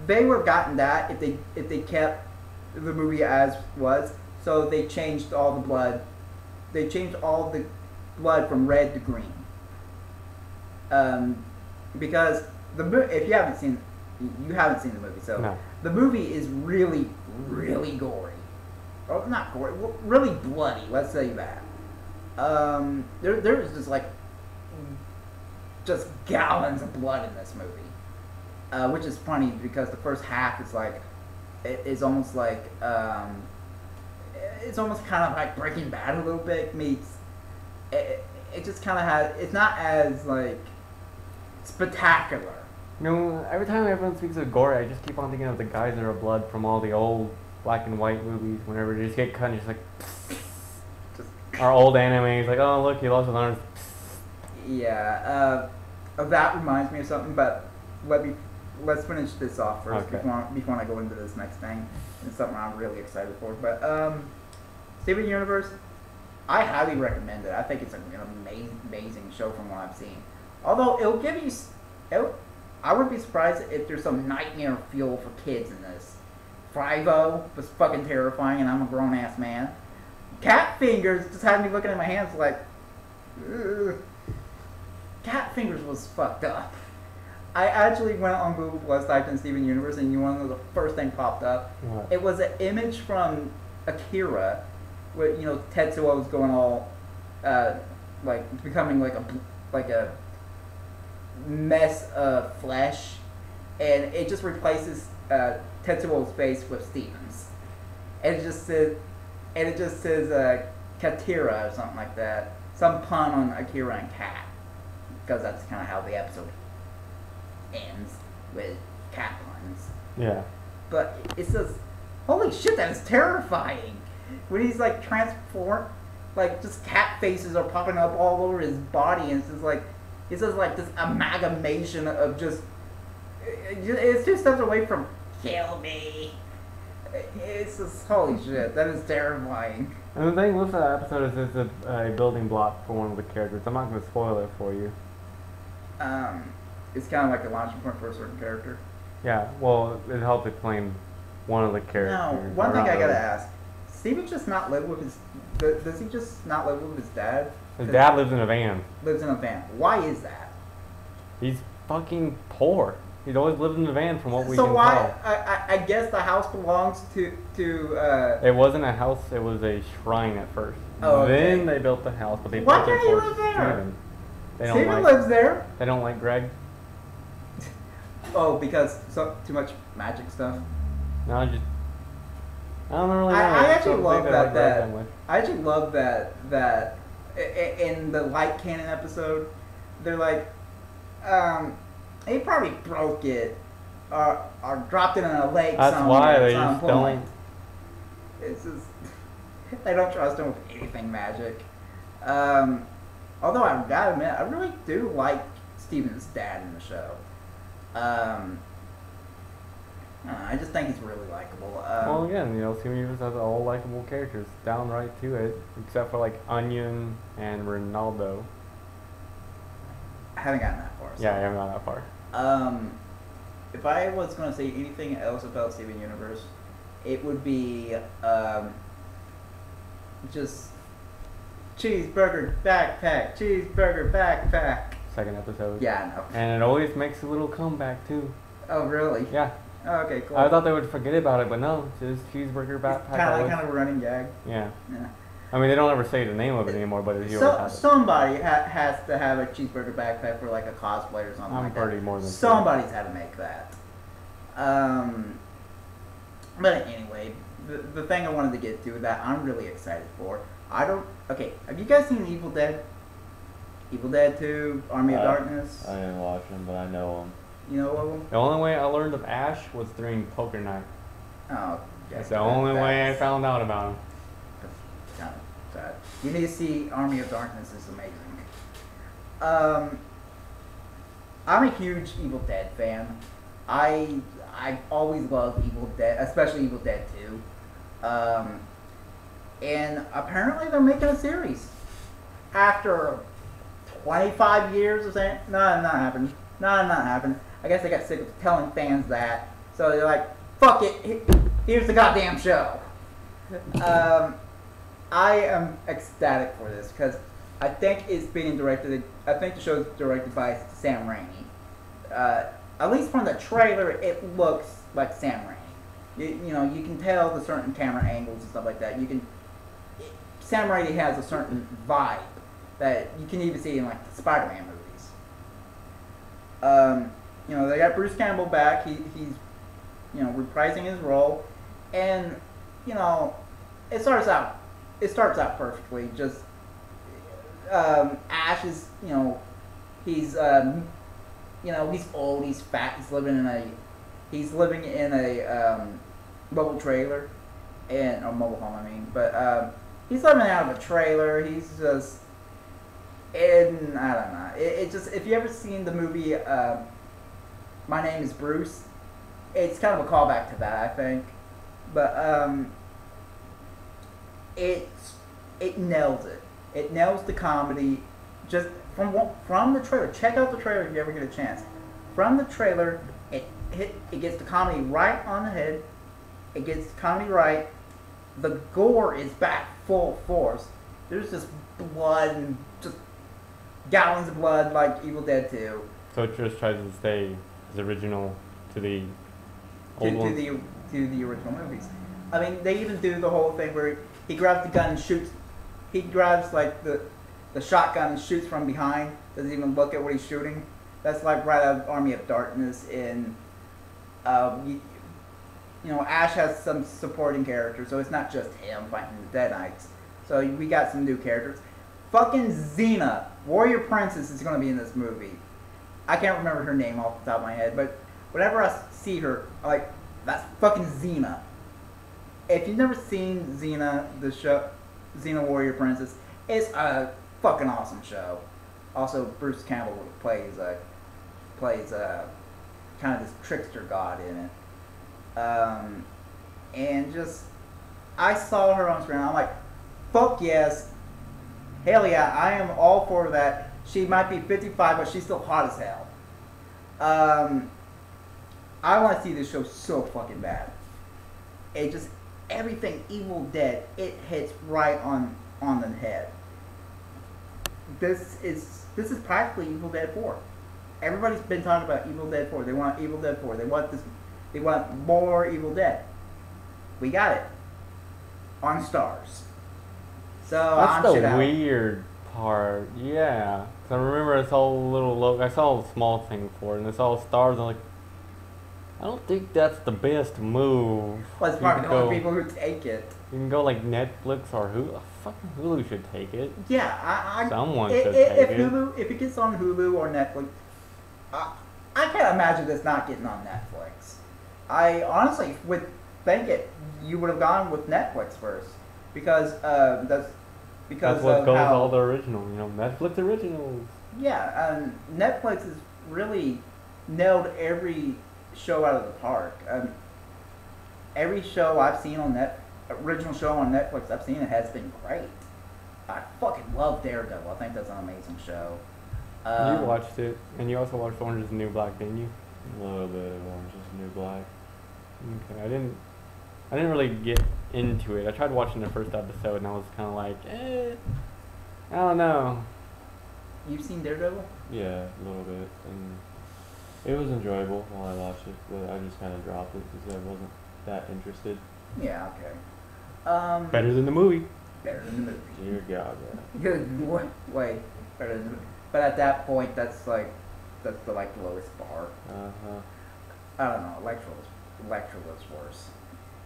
[SPEAKER 1] They would have gotten that if they kept the movie as was. So they changed all the blood. They changed all the blood from red to green. Because if you haven't seen the movie, so
[SPEAKER 2] No.
[SPEAKER 1] the movie is really, really gory. Oh, not gory, really bloody. Let's say that. There's just like just gallons of blood in this movie, which is funny because the first half is like it's almost like it's almost kind of like Breaking Bad a little bit meets. It just kind of has. It's not as like spectacular.
[SPEAKER 2] You know, every time everyone speaks of gore, I just keep on thinking of the Geyser of blood from all the old black and white movies. Whenever they just get cut, and just like our old animes, like, oh look, he lost his arms.
[SPEAKER 1] Yeah, that reminds me of something, but let's finish this off first
[SPEAKER 2] Okay.
[SPEAKER 1] before I go into this next thing. It's something I'm really excited for. But Steven Universe, I highly recommend it. I think it's an amazing show from what I've seen. Although it'll give you, I wouldn't be surprised if there's some nightmare fuel for kids in this. Frivo was fucking terrifying, and I'm a grown ass man. Cat Fingers just had me looking at my hands like, ugh. Cat Fingers was fucked up. I actually went on Google Plus, typed in Steven Universe, and you want to know the first thing popped up?
[SPEAKER 2] What?
[SPEAKER 1] It was an image from Akira, where Tetsuo was going all, like becoming like a mess of flesh, and it just replaces Tetsuo's face with Steven's, and it just says Katira or something like that, some pun on Akira and cat, because that's kind of how the episode ends, with cat puns.
[SPEAKER 2] Yeah.
[SPEAKER 1] But it says, holy shit, that is terrifying. When he's like transformed, like just cat faces are popping up all over his body, and it's just like this amalgamation of just, it's 2 steps away from kill me. It's just, holy shit, that is terrifying.
[SPEAKER 2] And the thing with that episode is it's a building block for one of the characters. I'm not going to spoil it for you.
[SPEAKER 1] It's kind of like a launching point for a certain character.
[SPEAKER 2] Yeah, well, it helped explain one of the characters.
[SPEAKER 1] Now,
[SPEAKER 2] or
[SPEAKER 1] one thing
[SPEAKER 2] not
[SPEAKER 1] I gotta
[SPEAKER 2] really.
[SPEAKER 1] ask, Steven just not live with his, does he just not live with his dad?
[SPEAKER 2] His dad lives in a van.
[SPEAKER 1] Lives in a van. Why is that?
[SPEAKER 2] He's fucking poor. He's always lived in a van from what we
[SPEAKER 1] So
[SPEAKER 2] can
[SPEAKER 1] why,
[SPEAKER 2] tell.
[SPEAKER 1] I guess the house belongs to
[SPEAKER 2] It wasn't a house, it was a shrine at first.
[SPEAKER 1] Oh, okay.
[SPEAKER 2] Then they built the house, but they
[SPEAKER 1] Why
[SPEAKER 2] built it
[SPEAKER 1] can't he
[SPEAKER 2] for
[SPEAKER 1] live there?
[SPEAKER 2] Steven. They don't
[SPEAKER 1] Steven
[SPEAKER 2] like
[SPEAKER 1] lives there.
[SPEAKER 2] They don't like Greg.
[SPEAKER 1] Oh, because too much magic stuff.
[SPEAKER 2] No, just I don't really know.
[SPEAKER 1] I
[SPEAKER 2] just
[SPEAKER 1] actually
[SPEAKER 2] don't
[SPEAKER 1] love
[SPEAKER 2] think they like Greg
[SPEAKER 1] that.
[SPEAKER 2] much.
[SPEAKER 1] I actually love that in the light cannon episode, they're like, he probably broke it or dropped it in a lake.
[SPEAKER 2] That's
[SPEAKER 1] somewhere
[SPEAKER 2] why
[SPEAKER 1] at
[SPEAKER 2] they
[SPEAKER 1] some
[SPEAKER 2] just
[SPEAKER 1] point.
[SPEAKER 2] don't.
[SPEAKER 1] It's just they don't trust him with anything magic. Although I gotta admit, I really do like Steven's dad in the show. I just think he's really likable.
[SPEAKER 2] Well, again, Steven Universe has all likable characters, downright to it, except for like Onion and Ronaldo.
[SPEAKER 1] I haven't gotten that far. So.
[SPEAKER 2] Yeah, I haven't gone that far.
[SPEAKER 1] If I was going to say anything else about Steven Universe, it would be just cheeseburger backpack, cheeseburger backpack.
[SPEAKER 2] Second episode.
[SPEAKER 1] Yeah, I know.
[SPEAKER 2] And it always makes a little comeback too.
[SPEAKER 1] Oh, really?
[SPEAKER 2] Yeah.
[SPEAKER 1] Oh, okay, cool.
[SPEAKER 2] I thought they would forget about it, but no, just cheeseburger backpack.
[SPEAKER 1] Kind
[SPEAKER 2] always.
[SPEAKER 1] of a running gag.
[SPEAKER 2] Yeah.
[SPEAKER 1] Yeah.
[SPEAKER 2] I mean, they don't ever say the name of it anymore, but you always have it.
[SPEAKER 1] Somebody has to have a cheeseburger backpack for like a cosplay or something
[SPEAKER 2] I'm
[SPEAKER 1] like
[SPEAKER 2] pretty
[SPEAKER 1] that.
[SPEAKER 2] more than
[SPEAKER 1] Somebody's had to make that. Um, but anyway, the thing I wanted to get to that I'm really excited for. Okay, have you guys seen Evil Dead? Evil Dead 2, Army of Darkness?
[SPEAKER 3] I didn't watch them, but I know them.
[SPEAKER 1] You know of them?
[SPEAKER 2] The only way I learned of Ash was during poker night.
[SPEAKER 1] Oh,
[SPEAKER 2] That's the only way I found out about him.
[SPEAKER 1] Kind of sad. You need to see Army of Darkness. Is amazing. I'm a huge Evil Dead fan. I've always loved Evil Dead, especially Evil Dead 2. And apparently they're making a series after 25 years of saying no, not happening. No, not happening. I guess they got sick of telling fans that, so they're like, "Fuck it, here's the goddamn show." I am ecstatic for this because I think it's being directed. I think the show's directed by Sam Raimi. At least from the trailer, it looks like Sam Raimi. You know, you can tell the certain camera angles and stuff like that. Sam Raimi has a certain vibe that you can even see in like the Spider-Man movies. You know, they got Bruce Campbell back. He's reprising his role, and you know, it starts out perfectly. Just Ash is, he's he's old, he's fat, he's living in a mobile trailer and or mobile home, I mean, but he's living out of a trailer. He's just, and I don't know. It just, if you ever seen the movie My Name Is Bruce, it's kind of a callback to that, I think. But it nails it. It nails the comedy just from the trailer. Check out the trailer if you ever get a chance. From the trailer, it gets the comedy right on the head. It gets the comedy right. The gore is back full force. There's just blood and just gallons of blood like Evil Dead 2.
[SPEAKER 2] So it just tries to stay as original to the old ones?
[SPEAKER 1] To the original movies. I mean, they even do the whole thing where he grabs the gun and shoots. He grabs like the shotgun and shoots from behind. Doesn't even look at what he's shooting. That's like right out of Army of Darkness. And Ash has some supporting characters, so it's not just him fighting the Dead Knights. So we got some new characters. Fucking Xena, Warrior Princess, is going to be in this movie. I can't remember her name off the top of my head, but whenever I see her, I'm like, that's fucking Xena. If you've never seen Xena, the show, Xena Warrior Princess, it's a fucking awesome show. Also, Bruce Campbell plays kind of this trickster god in it. And just, I saw her on screen, I'm like, fuck yes, hell yeah, I am all for that. She might be 55, but she's still hot as hell. I want to see this show so fucking bad. It just, everything Evil Dead, it hits right on the head. This is practically Evil Dead 4. Everybody's been talking about Evil Dead 4. They want Evil Dead 4. They want more Evil Dead. We got it on Stars. So
[SPEAKER 2] that's the weird part. Yeah, 'cause I remember I saw a little logo. I saw a small thing for it, and I saw Stars. I'm like, I don't think that's the best move.
[SPEAKER 1] Well, it's probably the only people who take it.
[SPEAKER 2] You can go like Netflix or Hulu. Fucking Hulu should take it.
[SPEAKER 1] Yeah,
[SPEAKER 2] someone should take it.
[SPEAKER 1] If it gets on Hulu or Netflix, I can't imagine this not getting on Netflix. I honestly would think you would have gone with Netflix first, because that's
[SPEAKER 2] what goes all the original, Netflix originals.
[SPEAKER 1] Yeah, Netflix has really nailed every show out of the park. Every show I've seen on original show on Netflix I've seen, it has been great. I fucking love Daredevil. I think that's an amazing show.
[SPEAKER 2] You watched it, and you also watched Orange Is the New Black, didn't you?
[SPEAKER 3] A little bit of Orange Is the New Black.
[SPEAKER 2] Okay, I didn't really get into it. I tried watching the first episode, and I was kind of like, I don't know.
[SPEAKER 1] You've seen Daredevil?
[SPEAKER 3] Yeah, a little bit, and it was enjoyable while I watched it, but I just kind of dropped it because I wasn't that interested.
[SPEAKER 1] Yeah, okay.
[SPEAKER 2] Better than the movie.
[SPEAKER 1] Better than the movie.
[SPEAKER 3] Dear God, yeah.
[SPEAKER 1] Good, way better than the movie. But at that point, that's the lowest bar. I don't know. Electra was worse.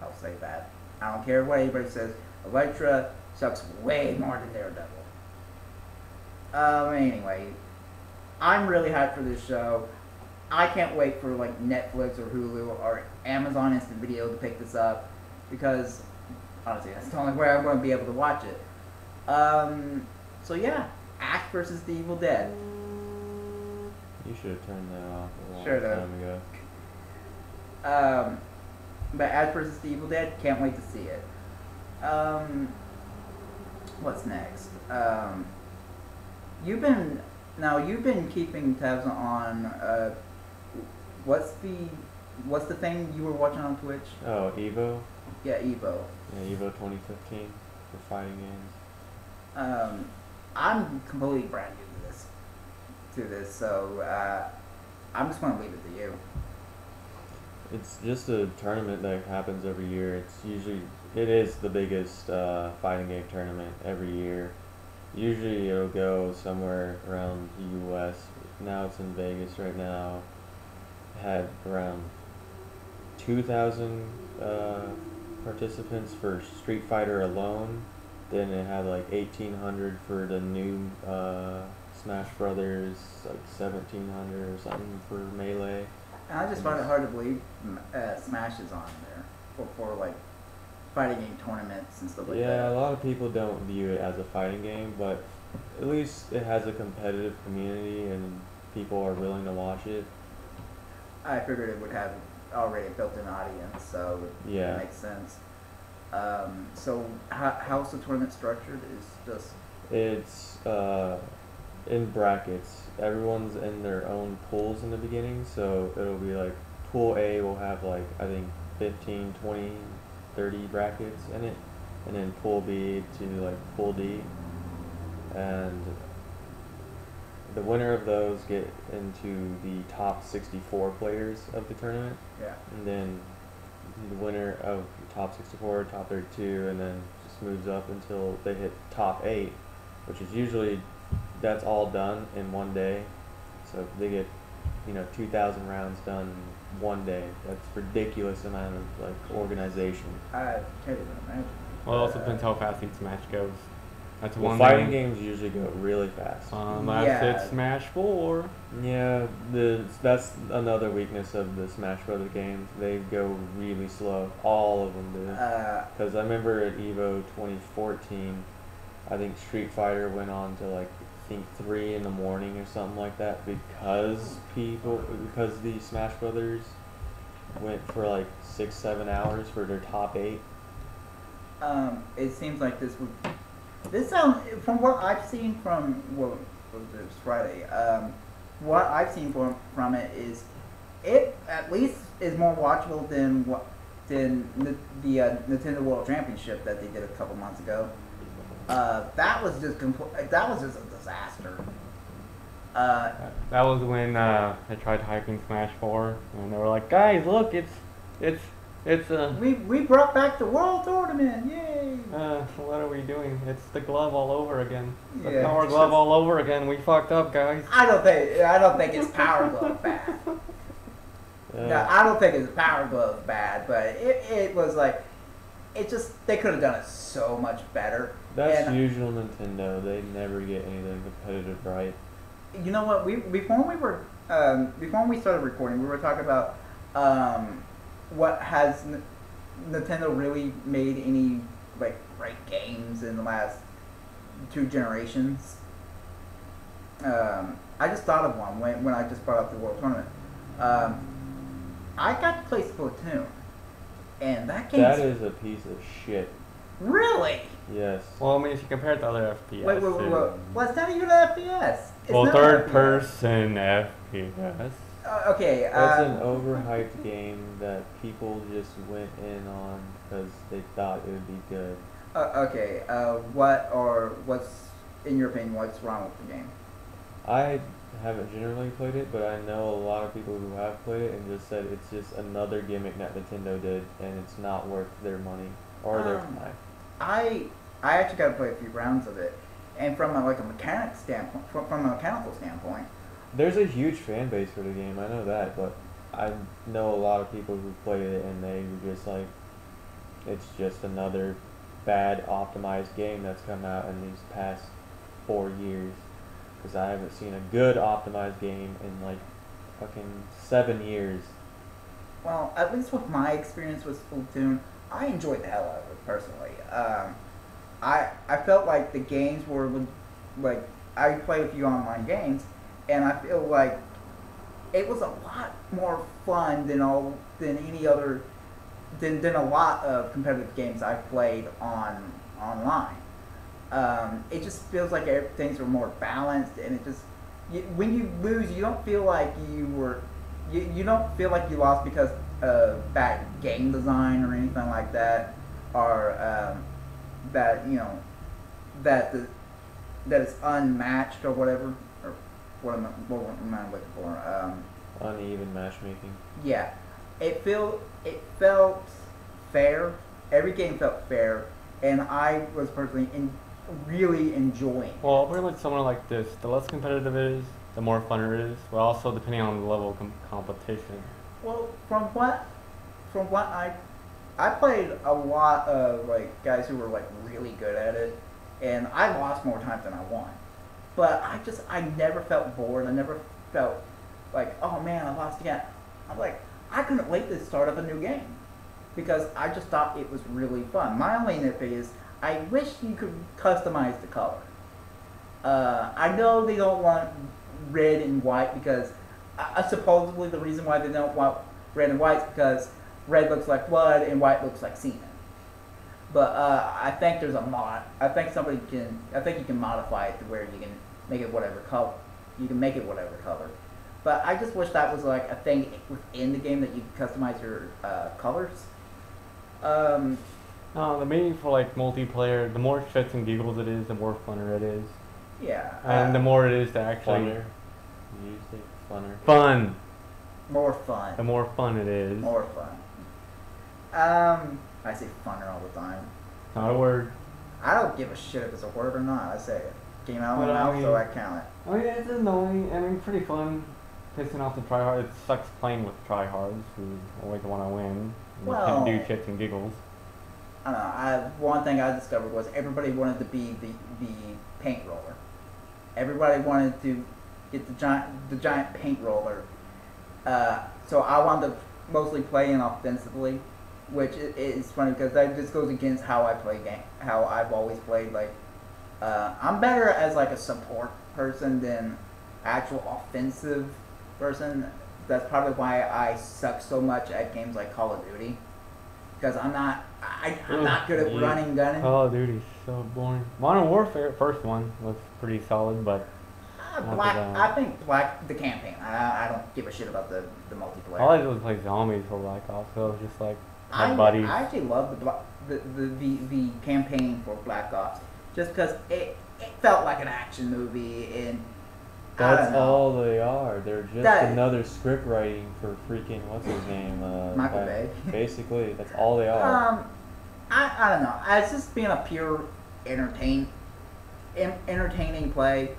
[SPEAKER 1] I'll say that. I don't care what anybody says. Electra sucks way more than Daredevil. Anyway, I'm really hyped for this show. I can't wait for like Netflix or Hulu or Amazon Instant Video to pick this up because honestly, that's the only way I'm going to be able to watch it. So yeah, Ash versus the Evil Dead.
[SPEAKER 3] You should have turned that off a long
[SPEAKER 1] Sure
[SPEAKER 3] time ago.
[SPEAKER 1] But Ash versus the Evil Dead, can't wait to see it. What's next? You've been keeping tabs on what's the thing you were watching on Twitch?
[SPEAKER 3] Oh, Evo?
[SPEAKER 1] Yeah, Evo.
[SPEAKER 3] Yeah, Evo 2015 for fighting games.
[SPEAKER 1] I'm completely brand new to this, so I'm just gonna leave it to you.
[SPEAKER 3] It's just a tournament that happens every year. It is the biggest fighting game tournament every year. Usually it'll go somewhere around the U.S. Now it's in Vegas right now. Had around 2,000 participants for Street Fighter alone. Then it had like 1,800 for the new Smash Brothers, like 1,700 or something for Melee.
[SPEAKER 1] And I just find it hard to believe Smash is on there for like fighting game tournaments and stuff like that.
[SPEAKER 3] Yeah, a lot of people don't view it as a fighting game, but at least it has a competitive community and people are willing to watch it.
[SPEAKER 1] I figured it would have already a built-in audience, so
[SPEAKER 3] Yeah.
[SPEAKER 1] it makes sense. So how's the tournament structured? Is
[SPEAKER 3] It's in brackets. Everyone's in their own pools in the beginning, so it'll be like pool A will have like I think 15, 20, 30 brackets in it, and then pool B to like pool D, and the winner of those get into the top 64 players of the tournament,
[SPEAKER 1] yeah.
[SPEAKER 3] and then the winner of top 64, top 32, and then just moves up until they hit top 8, which is usually that's all done in one day. So they get 2,000 rounds done in one day. That's ridiculous amount of like organization.
[SPEAKER 1] I can't even imagine.
[SPEAKER 2] Well, it also depends how fast each match goes. That's
[SPEAKER 3] Well,
[SPEAKER 2] one
[SPEAKER 3] fighting
[SPEAKER 2] thing.
[SPEAKER 3] games usually go really fast.
[SPEAKER 2] Unless
[SPEAKER 1] Yeah.
[SPEAKER 2] it's Smash 4.
[SPEAKER 3] Yeah, that's another weakness of the Smash Brothers games. They go really slow. All of them do. Because I remember at Evo 2014, I think Street Fighter went on to like I think 3 in the morning or something like that because the Smash Brothers went for like 6-7 hours for their top 8.
[SPEAKER 1] It seems like this sounds, from what I've seen from what was it, Friday. What I've seen from it is, it at least is more watchable than the Nintendo World Championship that they did a couple months ago. That was just a disaster.
[SPEAKER 2] That was when I tried hyping Smash 4, and they were like, "Guys, look, it's
[SPEAKER 1] We brought back the World Tournament, yay!
[SPEAKER 2] what are we doing? It's the glove all over again. The
[SPEAKER 1] Yeah,
[SPEAKER 2] Power
[SPEAKER 1] it's
[SPEAKER 2] Glove
[SPEAKER 1] just-
[SPEAKER 2] all over again. We fucked up, guys."
[SPEAKER 1] I don't think it's Power Glove bad. No, I don't think it's Power Glove bad, but it was like, they could have done it so much better.
[SPEAKER 3] That's
[SPEAKER 1] And
[SPEAKER 3] usual Nintendo. They never get anything competitive right.
[SPEAKER 1] you know what? Before we started recording, we were talking about what has Nintendo really made any like great games in the last 2 generations. I just thought of one when I just brought up the World Tournament. I got to play Splatoon, and that game
[SPEAKER 3] That is a piece of shit.
[SPEAKER 1] really.
[SPEAKER 3] Yes.
[SPEAKER 2] Well, I mean, if you compare it to other FPS.
[SPEAKER 1] Wait. Well, it's not even an FPS. It's
[SPEAKER 2] Well,
[SPEAKER 1] not an
[SPEAKER 2] third
[SPEAKER 1] FPS.
[SPEAKER 2] person FPS.
[SPEAKER 1] Okay.
[SPEAKER 3] It's an overhyped game that people just went in on because they thought it would be good.
[SPEAKER 1] Okay. What's in your opinion? What's wrong with the game?
[SPEAKER 3] I haven't generally played it, but I know a lot of people who have played it and just said it's just another gimmick that Nintendo did, and it's not worth their money or their time.
[SPEAKER 1] I actually got to play a few rounds of it, and from a mechanical standpoint,
[SPEAKER 3] There's a huge fan base for the game, I know that, but I know a lot of people who played it and they were just like, it's just another bad optimized game that's come out in these past 4 years. Because I haven't seen a good optimized game in like fucking 7 years.
[SPEAKER 1] Well, at least with my experience with Splatoon, I enjoyed the hell out of it personally. I felt like the games were like I played a few online games, and I feel like it was a lot more fun than any other than a lot of competitive games I've played online. It just feels like things are more balanced, and it just when you lose, you don't feel like you don't feel like you lost because of bad game design or anything like that, or that that it's unmatched or whatever, or what am I looking for?
[SPEAKER 3] Uneven matchmaking.
[SPEAKER 1] Yeah, it felt fair. Every game felt fair, and I was personally really enjoying.
[SPEAKER 2] Well, pretty much somewhere like this, the less competitive it is, the more fun it is, but also depending on the level of competition.
[SPEAKER 1] Well, from what I played a lot of like guys who were like really good at it, and I lost more times than I won. But I never felt bored. I never felt like, oh man, I lost again. I'm like, I couldn't wait to start up a new game because I just thought it was really fun. My only nitpick is I wish you could customize the color. I know they don't want red and white because supposedly the reason why they don't want red and white is because red looks like blood and white looks like semen. But I think there's a mod. I think you can modify it to where you can make it whatever color. You can make it whatever color. But I just wish that was like a thing within the game that you could customize your colors.
[SPEAKER 2] The meaning for like multiplayer, the more shits and giggles it is, the more funner it is.
[SPEAKER 1] Yeah.
[SPEAKER 2] And the more it is to actually
[SPEAKER 3] Funner. You used it. Funner.
[SPEAKER 2] fun.
[SPEAKER 1] More fun.
[SPEAKER 2] The more fun it is.
[SPEAKER 1] More fun. I say funner all the time.
[SPEAKER 2] Not a word.
[SPEAKER 1] I don't give a shit if it's a word or not. I say it. Came out of my
[SPEAKER 2] Well, I
[SPEAKER 1] mouth, so
[SPEAKER 2] mean-
[SPEAKER 1] I count it.
[SPEAKER 2] I mean, it's annoying. I mean, pretty fun. Pissing off the tryhards. It sucks playing with tryhards who always want to win. And
[SPEAKER 1] Well-
[SPEAKER 2] do shits and giggles.
[SPEAKER 1] I don't know. One thing I discovered was everybody wanted to be the paint roller. Everybody wanted to get the giant paint roller. So I wound up mostly playing offensively, which is funny because that just goes against how I play how I've always played. Like I'm better as like a support person than actual offensive person. That's probably why I suck so much at games like Call of Duty. Because I'm not good at running, gunning.
[SPEAKER 2] Call of Duty's so boring. Modern Warfare, first one, was pretty solid, but
[SPEAKER 1] I think the campaign. I don't give a shit about the multiplayer.
[SPEAKER 2] all I did was play zombies for Black Ops, so it was just like my
[SPEAKER 1] I
[SPEAKER 2] buddies.
[SPEAKER 1] actually love the campaign for Black Ops just because it felt like an action movie and I don't
[SPEAKER 3] That's
[SPEAKER 1] know.
[SPEAKER 3] all they are. They're just
[SPEAKER 1] That-
[SPEAKER 3] another script writing for freaking what's his name?
[SPEAKER 1] Michael
[SPEAKER 3] that-
[SPEAKER 1] Bay.
[SPEAKER 3] Basically, that's all they are.
[SPEAKER 1] I don't know. It's just being a pure entertaining play.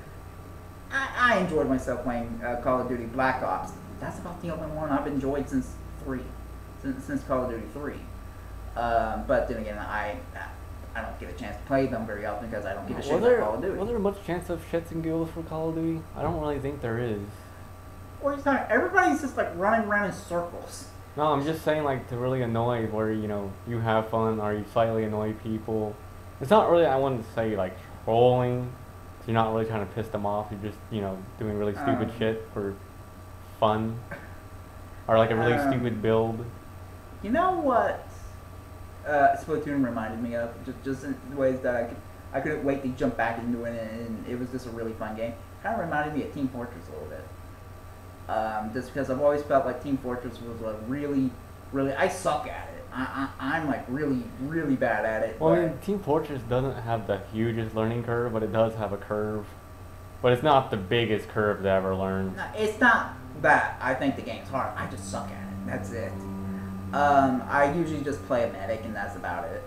[SPEAKER 1] I enjoyed myself playing Call of Duty Black Ops. That's about the only one I've enjoyed since Call of Duty 3. But then again, I don't get a chance to play them very often because I don't give a shit about Call of Duty.
[SPEAKER 2] Was there much chance of shits and giggles for Call of Duty? I don't really think there is.
[SPEAKER 1] What are you talking? Everybody's just like running around in circles.
[SPEAKER 2] No, I'm just saying like to really annoy where, you have fun or you slightly annoy people. It's not really, I wouldn't say like trolling. You're not really trying to piss them off. You're just, doing really stupid shit for fun. Or like a really stupid build.
[SPEAKER 1] You know what Splatoon reminded me of? Just in ways that I couldn't wait to jump back into it, and it was just a really fun game. Kind of reminded me of Team Fortress a little bit. Just because I've always felt like Team Fortress was a really, I suck at it. I'm like really, really bad at it.
[SPEAKER 2] Well, I
[SPEAKER 1] but-
[SPEAKER 2] mean, Team Fortress doesn't have the hugest learning curve, but it does have a curve. But it's not the biggest curve to ever learn.
[SPEAKER 1] No, it's not that I think the game's hard. I just suck at it. That's it. I usually just play a medic, and that's about it.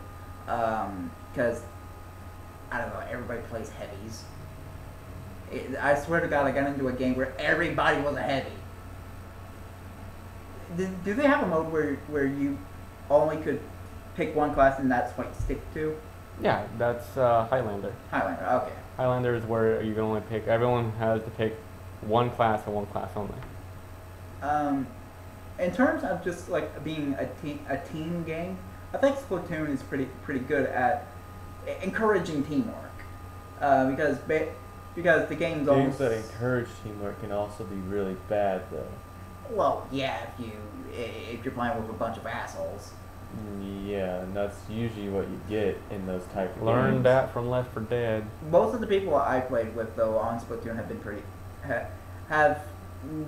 [SPEAKER 1] Because I don't know, everybody plays heavies. I swear to God, I got into a game where everybody was a heavy. do they have a mode where you only could pick one class and that's what you stick to?
[SPEAKER 2] Yeah, that's Highlander.
[SPEAKER 1] Highlander. Okay.
[SPEAKER 2] Highlander is where you can only pick. Everyone has to pick one class and one class only.
[SPEAKER 1] In terms of just like being a team game, I think Splatoon is pretty good at encouraging teamwork. Because the game's
[SPEAKER 3] Games
[SPEAKER 1] almost
[SPEAKER 3] that encourage teamwork can also be really bad, though.
[SPEAKER 1] well, yeah, if you're playing with a bunch of assholes.
[SPEAKER 3] Yeah, and that's usually what you get in those type of
[SPEAKER 2] Learn
[SPEAKER 3] games.
[SPEAKER 2] that from Left 4 Dead.
[SPEAKER 1] Most of the people I played with though on Splatoon have been have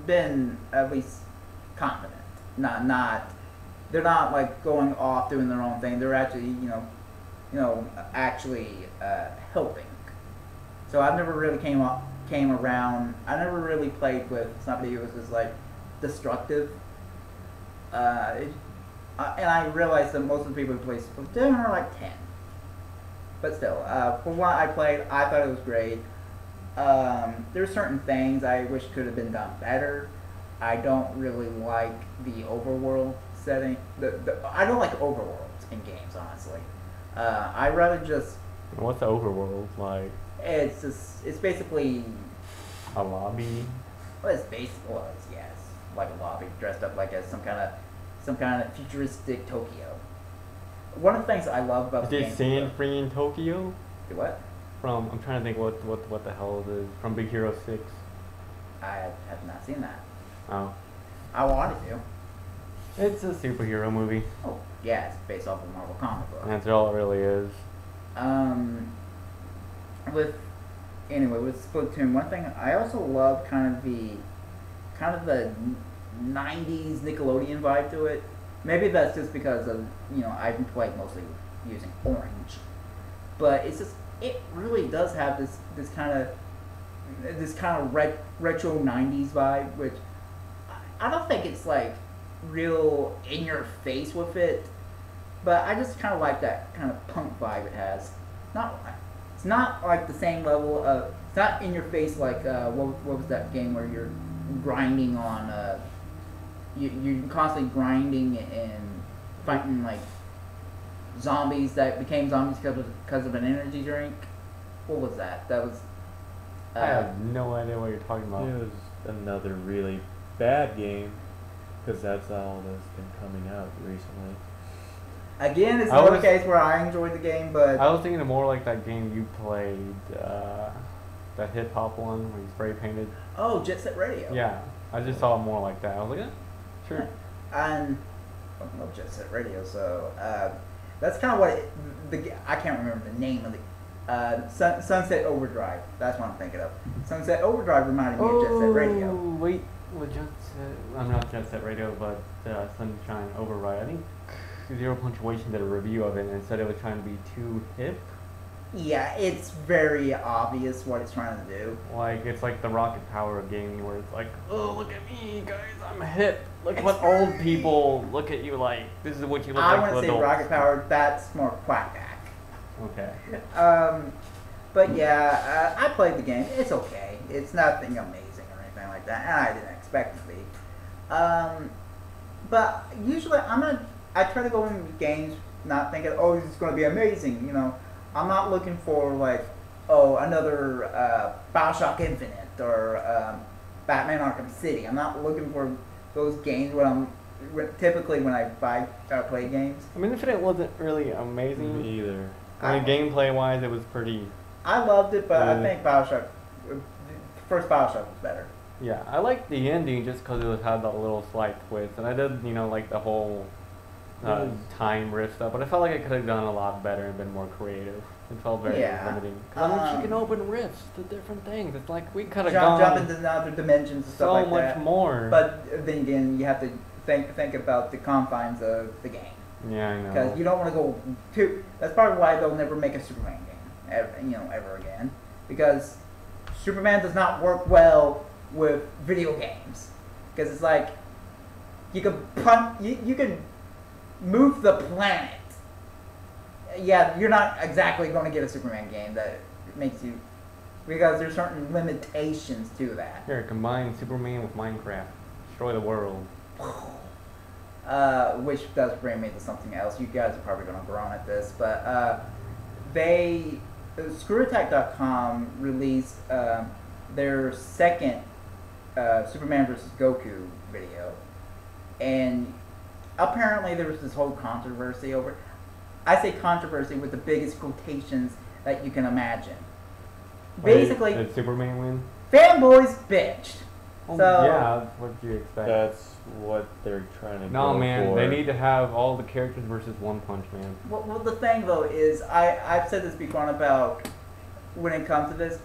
[SPEAKER 1] been at least confident. Not they're not like going off doing their own thing. They're actually actually helping. So I've never really came around. I never really played with somebody who was just like destructive. And I realized that most of the people who play Splatoon are like 10. But still, for what I played, I thought it was great. There are certain things I wish could have been done better. I don't really like the overworld setting. I don't like overworlds in games, honestly. I rather just.
[SPEAKER 2] What's the overworld like?
[SPEAKER 1] It's basically.
[SPEAKER 2] A lobby?
[SPEAKER 1] Well, yes, like a lobby dressed up like as some kind of futuristic Tokyo. One of the things I love about
[SPEAKER 2] Is
[SPEAKER 1] the
[SPEAKER 2] it
[SPEAKER 1] game.
[SPEAKER 2] Sand Free in Tokyo?
[SPEAKER 1] What?
[SPEAKER 2] I'm trying to think what the hell it is. From Big Hero 6.
[SPEAKER 1] I have not seen that.
[SPEAKER 2] Oh.
[SPEAKER 1] I wanted to.
[SPEAKER 2] It's a superhero movie.
[SPEAKER 1] Oh, yeah, it's based off of a Marvel comic book.
[SPEAKER 2] That's all it really is.
[SPEAKER 1] With Splatoon, one thing I also love kind of the 90s Nickelodeon vibe to it. Maybe that's just because of I've been playing mostly using Orange, but it really does have this kind of retro 90s vibe, which I don't think it's like real in your face with it, but I just kind of like that kind of punk vibe it has. It's not like the same level of. It's not in your face like what was that game where you're grinding on you're constantly grinding and fighting like zombies that became zombies because of an energy drink. What was that? That was.
[SPEAKER 2] I have no idea what you're talking about.
[SPEAKER 3] It was another really bad game, because that's all that's been coming out recently.
[SPEAKER 1] Again, it's another case where I enjoyed the game, but
[SPEAKER 2] I was thinking of more like that game you played, that hip hop one where you spray painted.
[SPEAKER 1] oh, Jet Set Radio.
[SPEAKER 2] Yeah, I just saw it more like that. I was like, sure.
[SPEAKER 1] And I love Jet Set Radio, so that's kind of what I can't remember the name of the Sunset Overdrive. That's what I'm thinking of. Sunset Overdrive reminded me of Jet Set Radio.
[SPEAKER 2] Wait, with Jet Set, I'm not Jet Set Radio, but Sunshine Override. I think Zero Punctuation did a review of it and said it was trying to be too hip.
[SPEAKER 1] Yeah, it's very obvious what it's trying to do.
[SPEAKER 2] Like, it's like the rocket power of gaming where it's like, oh, look at me, guys, I'm hip. Look what old people look at you like. This is what you look like to
[SPEAKER 1] I wouldn't say
[SPEAKER 2] adults.
[SPEAKER 1] rocket power, that's more quack.
[SPEAKER 2] Okay.
[SPEAKER 1] But yeah, I played the game. It's okay. It's nothing amazing or anything like that, and I didn't expect it to be. But usually I try to go into games not thinking, oh, this is going to be amazing. I'm not looking for like, oh, another BioShock Infinite or Batman Arkham City. I'm not looking for those games typically when I play games.
[SPEAKER 2] I mean, Infinite wasn't really amazing.
[SPEAKER 3] Me either.
[SPEAKER 2] I mean, gameplay-wise, it was pretty.
[SPEAKER 1] I loved it, but I think the first BioShock was better.
[SPEAKER 2] Yeah, I liked the ending just because it had that little slight twist, and I did, like the whole time rift stuff. But I felt like I could have done a lot better and been more creative. It felt very limiting. Because you can open rifts to different things. It's like we could have
[SPEAKER 1] jump into other dimensions and stuff
[SPEAKER 2] so
[SPEAKER 1] like
[SPEAKER 2] much
[SPEAKER 1] that.
[SPEAKER 2] more.
[SPEAKER 1] But then again, you have to think about the confines of the game.
[SPEAKER 2] Yeah, I know.
[SPEAKER 1] Because you don't want to go too. That's probably why they'll never make a Superman game, ever again. Because Superman does not work well with video games. Because it's like you can you can move the planet. Yeah, you're not exactly going to get a Superman game that makes you, because there's certain limitations to that.
[SPEAKER 2] Here, combine Superman with Minecraft. Destroy the world.
[SPEAKER 1] which does bring me to something else. You guys are probably going to groan at this, but ScrewAttack.com released their second Superman vs. Goku video, and apparently there was this whole controversy over. I say controversy with the biggest quotations that you can imagine. Basically,
[SPEAKER 2] did Superman win?
[SPEAKER 1] fanboys bitched.
[SPEAKER 2] Oh,
[SPEAKER 1] So-
[SPEAKER 2] yeah, that's what you expect.
[SPEAKER 3] That's what they're trying to
[SPEAKER 2] No,
[SPEAKER 3] go
[SPEAKER 2] man,
[SPEAKER 3] for.
[SPEAKER 2] they need to have all the characters versus One Punch Man.
[SPEAKER 1] Well, the thing though is, I've said this before about when it comes to this,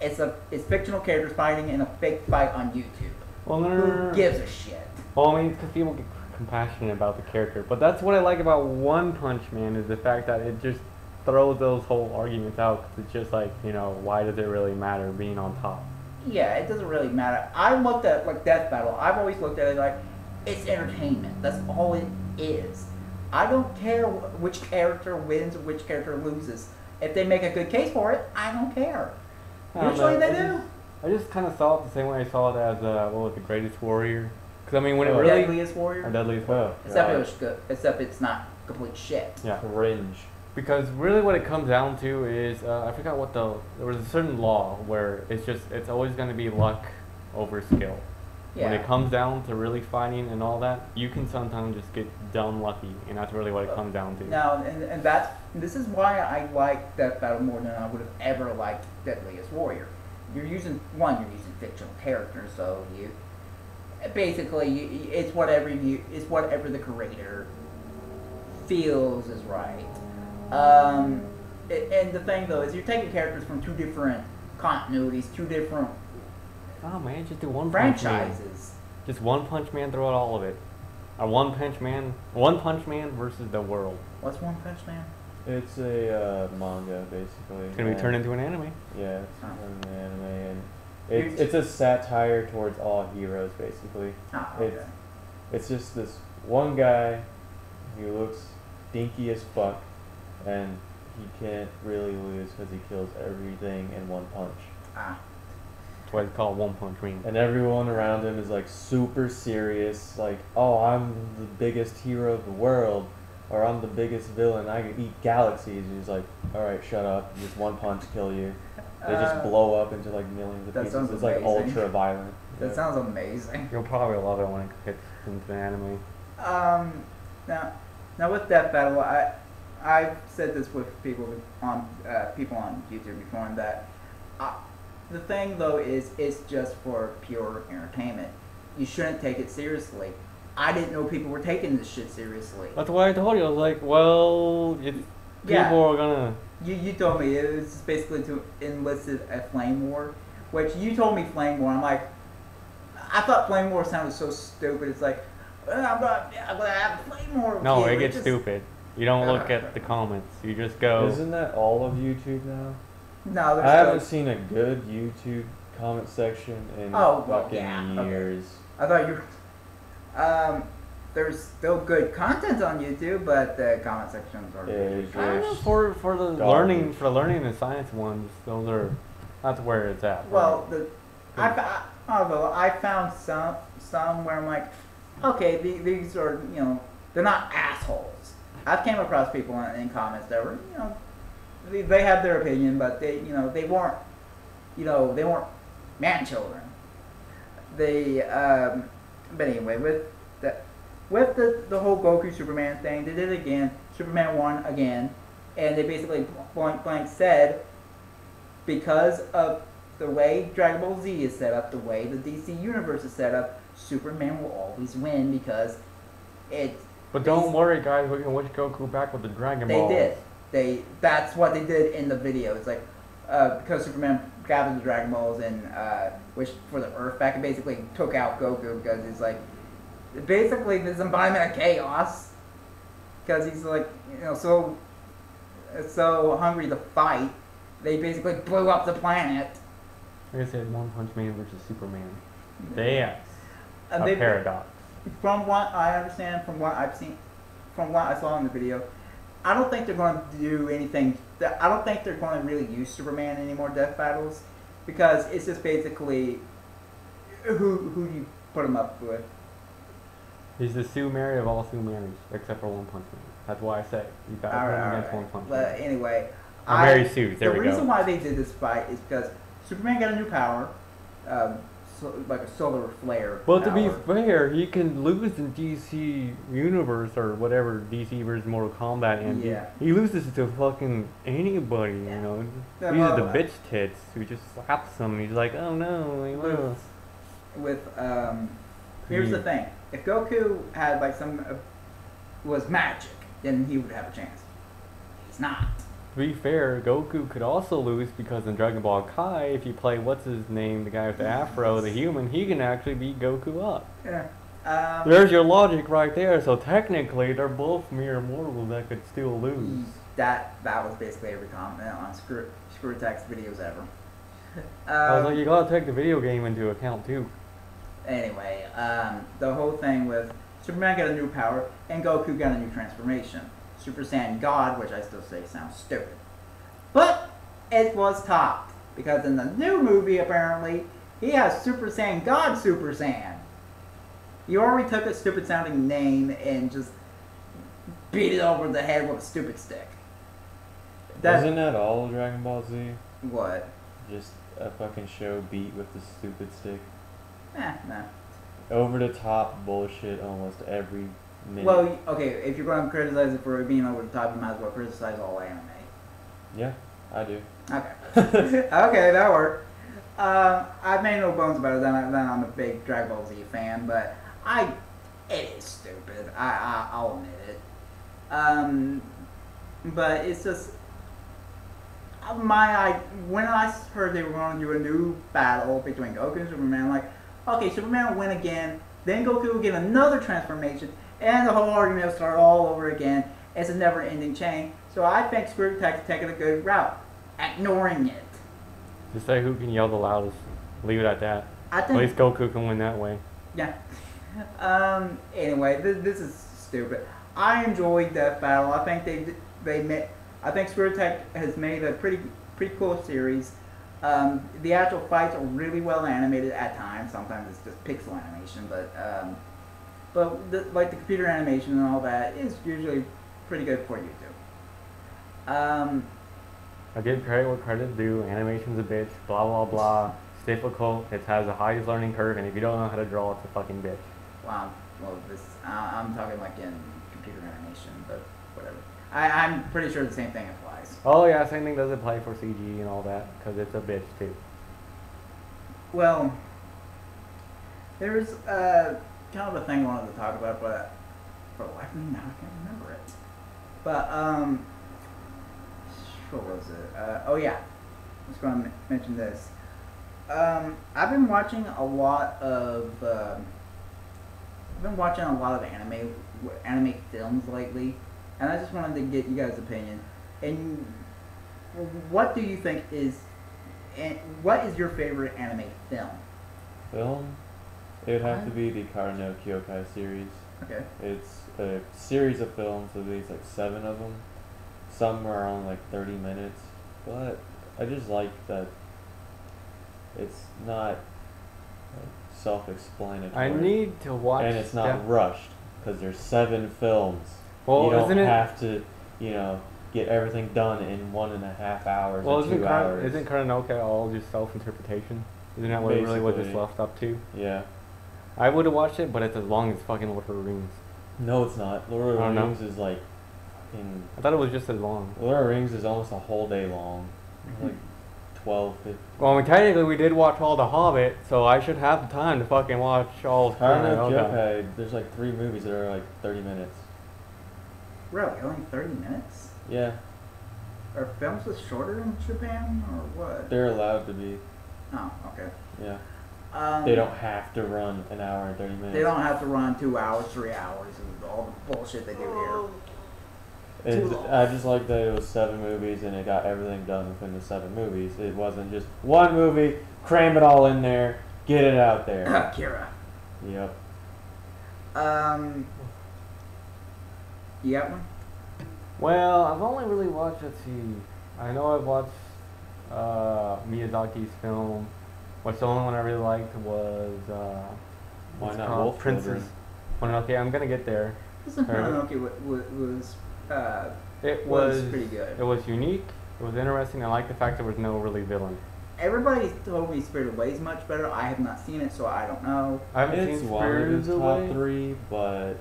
[SPEAKER 1] it's fictional characters fighting in a fake fight on YouTube.
[SPEAKER 2] Well, no,
[SPEAKER 1] Who gives a shit?
[SPEAKER 2] Well, I mean, because people get compassionate about the character. But that's what I like about One Punch Man is the fact that it just throws those whole arguments out. 'Cause it's just like, you know, why does it really matter being on top?
[SPEAKER 1] Yeah, it doesn't really matter. I looked at like Death Battle. I've always looked at it like it's entertainment. That's all it is. I don't care which character wins or which character loses. If they make a good case for it, I don't care.
[SPEAKER 2] I don't
[SPEAKER 1] Usually
[SPEAKER 2] know,
[SPEAKER 1] they
[SPEAKER 2] I
[SPEAKER 1] do.
[SPEAKER 2] I just kind of saw it the same way I saw it as, what was it, The Greatest Warrior? Because, I mean, when it
[SPEAKER 3] Oh,
[SPEAKER 2] really...
[SPEAKER 1] Deadliest Warrior.
[SPEAKER 2] Or Deadliest Warrior.
[SPEAKER 3] Oh,
[SPEAKER 1] Except it
[SPEAKER 3] God.
[SPEAKER 1] was good. Except it's not complete shit.
[SPEAKER 2] Yeah.
[SPEAKER 3] Cringe.
[SPEAKER 2] Because really what it comes down to is, I forgot what there was a certain law where it's always going to be luck over skill. When
[SPEAKER 1] Yeah.
[SPEAKER 2] it comes down to really fighting and all that, you can sometimes just get dumb lucky, and that's really what it comes down to.
[SPEAKER 1] Now, and this is why I like Death Battle more than I would have ever liked Deadliest Warrior. You're using fictional characters, so you basically it's whatever the creator feels is right. And the thing though is you're taking characters from two different continuities, two different
[SPEAKER 2] Oh man, just do One Punch Man.
[SPEAKER 1] franchises.
[SPEAKER 2] Just One Punch Man throughout all of it. A One Punch Man versus the world.
[SPEAKER 1] What's One Punch Man?
[SPEAKER 3] It's a manga, basically.
[SPEAKER 2] It's gonna be
[SPEAKER 3] and-
[SPEAKER 2] turned into an anime.
[SPEAKER 3] Yeah, it's
[SPEAKER 1] Oh.
[SPEAKER 3] an anime, and
[SPEAKER 1] You're-
[SPEAKER 3] it's a satire towards all heroes, basically.
[SPEAKER 1] Ah, okay.
[SPEAKER 3] It's just this one guy who looks dinky as fuck, and he can't really lose because he kills everything in one punch.
[SPEAKER 1] Ah.
[SPEAKER 2] That's why it's called One Punch Man.
[SPEAKER 3] And everyone around him is like super serious, like, oh, I'm the biggest hero of the world, or I'm the biggest villain, I can eat galaxies. And he's like, alright, shut up, just one punch kill you. They just blow up into like millions of
[SPEAKER 1] that
[SPEAKER 3] pieces.
[SPEAKER 1] sounds
[SPEAKER 3] It's like
[SPEAKER 1] amazing.
[SPEAKER 3] ultra violent.
[SPEAKER 1] That
[SPEAKER 3] Yeah.
[SPEAKER 1] sounds amazing.
[SPEAKER 2] You'll probably love it when it hits into the anime.
[SPEAKER 1] Now with Death Battle, I've said this with people on YouTube before, and that the thing though is it's just for pure entertainment. You shouldn't take it seriously. I didn't know people were taking this shit seriously.
[SPEAKER 2] That's why I told you. I was like, well, if
[SPEAKER 1] Yeah.
[SPEAKER 2] people are gonna.
[SPEAKER 1] You told me it was just basically to enlist a flame war, which you told me flame war. I'm like, I thought flame war sounded so stupid. It's like, I'm gonna have a flame war.
[SPEAKER 2] No,
[SPEAKER 1] okay,
[SPEAKER 2] it gets
[SPEAKER 1] just-
[SPEAKER 2] stupid. You don't look at the comments. You just go.
[SPEAKER 3] Isn't that all of YouTube now?
[SPEAKER 1] No, there's
[SPEAKER 3] I haven't
[SPEAKER 1] still-
[SPEAKER 3] seen a good YouTube comment section in
[SPEAKER 1] Oh, well,
[SPEAKER 3] fucking
[SPEAKER 1] yeah, okay.
[SPEAKER 3] years.
[SPEAKER 1] I thought you. There's still good content on YouTube, but the comment sections are.
[SPEAKER 3] Is
[SPEAKER 2] I don't know,
[SPEAKER 3] Yes.
[SPEAKER 2] for the
[SPEAKER 3] Garbage.
[SPEAKER 2] learning and science ones, those are that's where it's at.
[SPEAKER 1] Well, although I found some where I'm like, okay, these are they're not assholes. I've came across people in comments that were they had their opinion, but they weren't they weren't man children. They but anyway with the whole Goku Superman thing, they did it again. Superman won again, and they basically point blank said, because of the way Dragon Ball Z is set up, the way the DC universe is set up, Superman will always win because it.
[SPEAKER 2] But don't worry, guys. We can wish Goku back with the Dragon
[SPEAKER 1] They
[SPEAKER 2] Ball.
[SPEAKER 1] did. That's what they did in the video. It's like because Superman gathered the Dragon Balls and wished for the Earth back, and basically took out Goku because he's like basically this embodiment of chaos. Because he's like so hungry to fight, they basically blew up the planet.
[SPEAKER 2] Like I said, One Punch Man versus Superman. That's
[SPEAKER 1] And
[SPEAKER 2] a
[SPEAKER 1] they,
[SPEAKER 2] paradox.
[SPEAKER 1] from what I understand, from what I've seen, from what I saw in the video, I don't think they're going to do anything. I don't think they're going to really use Superman anymore death battles, because it's just basically who you put him up with.
[SPEAKER 2] He's the Sumeri of all Sumeris, except for One Punch Man. That's why I say you got
[SPEAKER 1] All right,
[SPEAKER 2] him
[SPEAKER 1] all
[SPEAKER 2] against One
[SPEAKER 1] right.
[SPEAKER 2] Punch
[SPEAKER 1] But
[SPEAKER 2] Man.
[SPEAKER 1] anyway,
[SPEAKER 2] Or Mary Sue. There
[SPEAKER 1] the
[SPEAKER 2] we
[SPEAKER 1] reason
[SPEAKER 2] go.
[SPEAKER 1] why they did this fight is because Superman got a new power, like a solar flare.
[SPEAKER 2] Well, to be
[SPEAKER 1] power.
[SPEAKER 2] fair, he can lose in DC Universe or whatever DC versus Mortal Kombat, and
[SPEAKER 1] Yeah.
[SPEAKER 2] he loses to fucking anybody. You know,
[SPEAKER 1] Yeah,
[SPEAKER 2] these are
[SPEAKER 1] well,
[SPEAKER 2] the bitch tits who just slaps him. And he's like, oh no, he lost.
[SPEAKER 1] Here's the
[SPEAKER 2] Yeah.
[SPEAKER 1] thing: if Goku had like was magic, then he would have a chance. He's not.
[SPEAKER 2] To be fair, Goku could also lose because in Dragon Ball Kai, if you play what's his name, the guy with the afro, the human, he can actually beat Goku up.
[SPEAKER 1] Yeah.
[SPEAKER 2] There's your logic right there. So technically, they're both mere mortals that could still lose.
[SPEAKER 1] That was basically every comment on Screw Attack's videos ever.
[SPEAKER 2] I was like, you gotta take the video game into account too.
[SPEAKER 1] Anyway, the whole thing with Superman got a new power and Goku got a new transformation. Super Saiyan God, which I still say sounds stupid. But it was topped because in the new movie, apparently, he has Super Saiyan God Super Saiyan. You already took a stupid sounding name and just beat it over the head with a stupid stick.
[SPEAKER 3] Isn't that all Dragon Ball Z?
[SPEAKER 1] What?
[SPEAKER 3] Just a fucking show beat with the stupid stick.
[SPEAKER 1] Nah.
[SPEAKER 3] Over the top bullshit almost every minute.
[SPEAKER 1] Well, okay, if you're going to criticize it for being over the top, you might as well criticize all anime.
[SPEAKER 3] Yeah, I do.
[SPEAKER 1] Okay. Okay, that worked. I've made no bones about it that I'm a big Dragon Ball Z fan, but it is stupid. I'll admit it. But it's just when I heard they were going to do a new battle between Goku and Superman, I'm like, okay, Superman will win again, then Goku will get another transformation, and the whole argument will start all over again. It's a never-ending chain. So I think Screw Attack's taking a good route, ignoring it.
[SPEAKER 2] Just say who can yell the loudest. Leave it at that.
[SPEAKER 1] I
[SPEAKER 2] At
[SPEAKER 1] think,
[SPEAKER 2] least Goku can win that way.
[SPEAKER 1] yeah. Anyway, this is stupid. I enjoyed that battle. I think I think Screw Attack has made a pretty cool series. The actual fights are really well animated at times. Sometimes it's just pixel animation, but the computer animation and all that is usually pretty good for YouTube.
[SPEAKER 2] I give credit where credit's due. Animation's a bitch. Blah blah blah. It's difficult. It has the highest learning curve, and if you don't know how to draw, it's a fucking bitch.
[SPEAKER 1] Wow. Well, I'm talking like in computer animation, but whatever. I'm pretty sure the same thing applies.
[SPEAKER 2] Oh yeah, same thing does apply for CG and all that, because it's a bitch too.
[SPEAKER 1] Well, there's kind of a thing I wanted to talk about, but for the life of me now I can't remember it. But what was it? Oh yeah, I was going to mention this. I've been watching a lot of anime films lately, and I just wanted to get you guys' opinion. And what do you think what is your favorite anime film?
[SPEAKER 3] Film? It would have to be the Kara no Kyokai series.
[SPEAKER 1] Okay.
[SPEAKER 3] It's a series of films, at least like 7 of them. Some are only like 30 minutes, but I just like that it's not like, self-explanatory.
[SPEAKER 2] I need to watch.
[SPEAKER 3] And it's not rushed, because there's 7 films.
[SPEAKER 2] Well,
[SPEAKER 3] you don't
[SPEAKER 2] isn't it?
[SPEAKER 3] have to, get everything done in 1.5 hours
[SPEAKER 2] Well,
[SPEAKER 3] or 2 hours.
[SPEAKER 2] isn't Karanoka all just self-interpretation? Isn't that what it really was just
[SPEAKER 3] Basically.
[SPEAKER 2] left up to?
[SPEAKER 3] Yeah.
[SPEAKER 2] I would have watched it, but it's as long as fucking Lord of the Rings.
[SPEAKER 3] No, it's not. Lord
[SPEAKER 2] I
[SPEAKER 3] of
[SPEAKER 2] don't
[SPEAKER 3] the
[SPEAKER 2] know.
[SPEAKER 3] Rings is like fucking...
[SPEAKER 2] I thought it was just as long.
[SPEAKER 3] Lord of the Rings is almost a whole day long. Like 12, 15...
[SPEAKER 2] Well, I mean, technically we did watch all the Hobbit, so I should have the time to fucking watch all of
[SPEAKER 3] Kara no
[SPEAKER 2] Karanoka.
[SPEAKER 3] Kyokai, there's like 3 movies that are like 30 minutes.
[SPEAKER 1] Really, only 30 minutes?
[SPEAKER 3] Yeah,
[SPEAKER 1] Are films with shorter in Japan, or what?
[SPEAKER 3] they're allowed to be.
[SPEAKER 1] Oh, okay.
[SPEAKER 3] Yeah.
[SPEAKER 1] Um,
[SPEAKER 3] They don't have to run an hour and 30 minutes.
[SPEAKER 1] They don't have to run 2 hours, 3 hours, and all the bullshit they do here.
[SPEAKER 3] And
[SPEAKER 1] Too long.
[SPEAKER 3] I just like that it was 7 movies and it got everything done within the 7 movies. It wasn't just one movie, cram it all in there, get it out there.
[SPEAKER 1] Kira.
[SPEAKER 3] Yep.
[SPEAKER 1] You got one?
[SPEAKER 2] Well, I've only really watched, let's see, I know I've watched Miyazaki's film, which the only one I really liked was,
[SPEAKER 3] Why
[SPEAKER 2] what's it
[SPEAKER 3] not
[SPEAKER 2] called?
[SPEAKER 3] Wolf
[SPEAKER 2] Princess.
[SPEAKER 3] Children?
[SPEAKER 2] Mononoke, I'm gonna get there.
[SPEAKER 1] Listen,
[SPEAKER 2] Alright.
[SPEAKER 1] Mononoke was
[SPEAKER 2] It
[SPEAKER 1] was
[SPEAKER 2] was
[SPEAKER 1] pretty good.
[SPEAKER 2] It was unique. It was interesting. I like the fact there was no really villain.
[SPEAKER 1] Everybody told me Spirited Away is much better. I have not seen it, so I don't know.
[SPEAKER 2] I haven't
[SPEAKER 3] It's
[SPEAKER 2] seen
[SPEAKER 3] one of his
[SPEAKER 2] Spirited
[SPEAKER 3] top
[SPEAKER 2] Away.
[SPEAKER 3] 3, but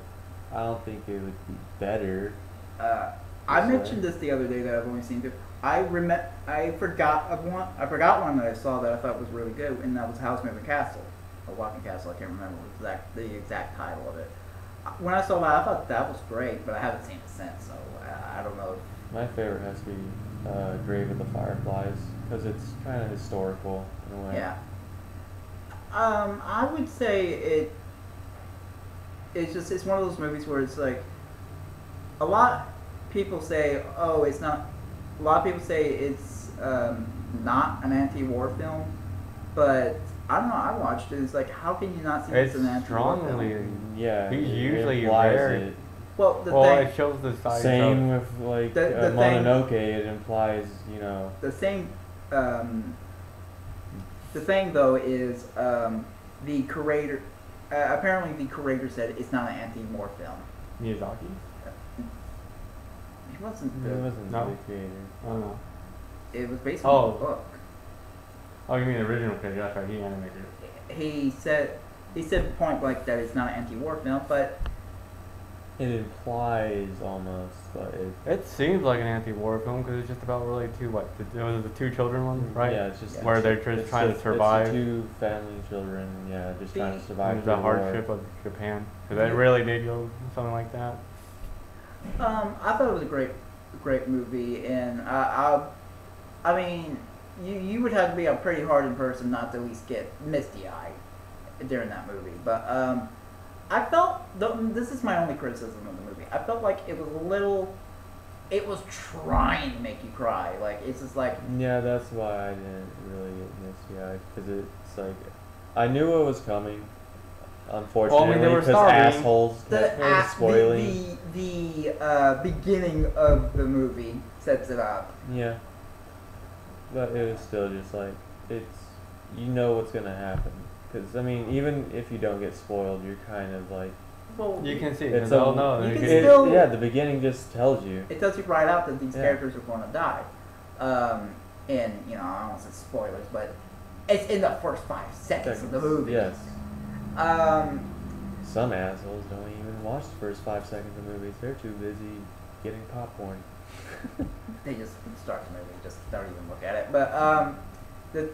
[SPEAKER 3] I don't think it would be better.
[SPEAKER 1] I
[SPEAKER 3] Sorry.
[SPEAKER 1] mentioned this the other day that I've only seen two. I forgot of one. I forgot one that I saw that I thought was really good, and that was House Moving Castle, or Walking Castle. I can't remember the exact title of it. When I saw that, I thought that was great, but I haven't seen it since, so I don't know.
[SPEAKER 3] My favorite has to be Grave of the Fireflies, because it's kind of historical in a way.
[SPEAKER 1] Yeah. I would say it's one of those movies where it's like a lot people say, oh, it's not. A lot of people say it's not an anti-war film, but I don't know. I watched it. It's like, how can you not see
[SPEAKER 2] It's
[SPEAKER 1] it's an anti-war
[SPEAKER 2] strongly.
[SPEAKER 1] film?
[SPEAKER 3] Yeah,
[SPEAKER 2] He's
[SPEAKER 3] it
[SPEAKER 2] usually
[SPEAKER 3] implies
[SPEAKER 2] very-
[SPEAKER 3] it.
[SPEAKER 1] Well, the
[SPEAKER 2] Well,
[SPEAKER 1] thing,
[SPEAKER 2] it shows the side.
[SPEAKER 3] Same
[SPEAKER 2] of,
[SPEAKER 3] with like
[SPEAKER 1] The thing-
[SPEAKER 3] Mononoke, it implies, you know.
[SPEAKER 1] the thing, the thing though is the curator. Apparently, the curator said it's not an anti-war film.
[SPEAKER 2] Miyazaki.
[SPEAKER 1] He wasn't.
[SPEAKER 3] It wasn't
[SPEAKER 2] No.
[SPEAKER 3] the creator.
[SPEAKER 2] I don't know.
[SPEAKER 1] It was based on
[SPEAKER 2] Oh.
[SPEAKER 1] the book.
[SPEAKER 2] Oh, you mean the original creator? That's right. He animated it.
[SPEAKER 1] He said point blank that it's not an anti-war film, but
[SPEAKER 3] It implies almost, but
[SPEAKER 2] It seems like an anti-war film because it's just about really it was the two children one, right?
[SPEAKER 3] Yeah, it's just
[SPEAKER 2] Where they're just
[SPEAKER 3] it's
[SPEAKER 2] trying to
[SPEAKER 3] It's
[SPEAKER 2] survive.
[SPEAKER 3] the 2 family children, yeah, just trying to
[SPEAKER 1] The-
[SPEAKER 3] survive
[SPEAKER 2] The
[SPEAKER 3] through war.
[SPEAKER 2] hardship of Japan. Because that really did go something like that.
[SPEAKER 1] I thought it was a great movie, and I mean, you would have to be a pretty hardened person not to at least get misty-eyed during that movie. But I felt this is my only criticism of the movie. I felt like it was a little. It was trying to make you cry. Like it's just like
[SPEAKER 3] Yeah, that's why I didn't really get misty-eyed, because it's like I knew what was coming. Unfortunately,
[SPEAKER 2] they were
[SPEAKER 3] because
[SPEAKER 2] starving.
[SPEAKER 3] assholes kept spoiling.
[SPEAKER 1] the beginning of the movie sets it up.
[SPEAKER 3] Yeah, but it was still just like it's you know what's gonna happen, because I mean even if you don't get spoiled, you're kind of like
[SPEAKER 1] Well,
[SPEAKER 2] You can see
[SPEAKER 3] It's
[SPEAKER 2] because they'll
[SPEAKER 3] a-
[SPEAKER 2] know.
[SPEAKER 1] you
[SPEAKER 2] They
[SPEAKER 1] can
[SPEAKER 2] get-
[SPEAKER 1] still-
[SPEAKER 3] yeah, the beginning just tells you.
[SPEAKER 1] it tells you right out that these
[SPEAKER 3] Yeah.
[SPEAKER 1] characters are going to die. And you know, I don't want to say spoilers, but it's in the first 5 seconds of the movie.
[SPEAKER 3] Yes.
[SPEAKER 1] Um,
[SPEAKER 3] Some assholes don't even watch the first 5 seconds of movies. They're too busy getting popcorn.
[SPEAKER 1] they just start the movie, just don't even look at it. But the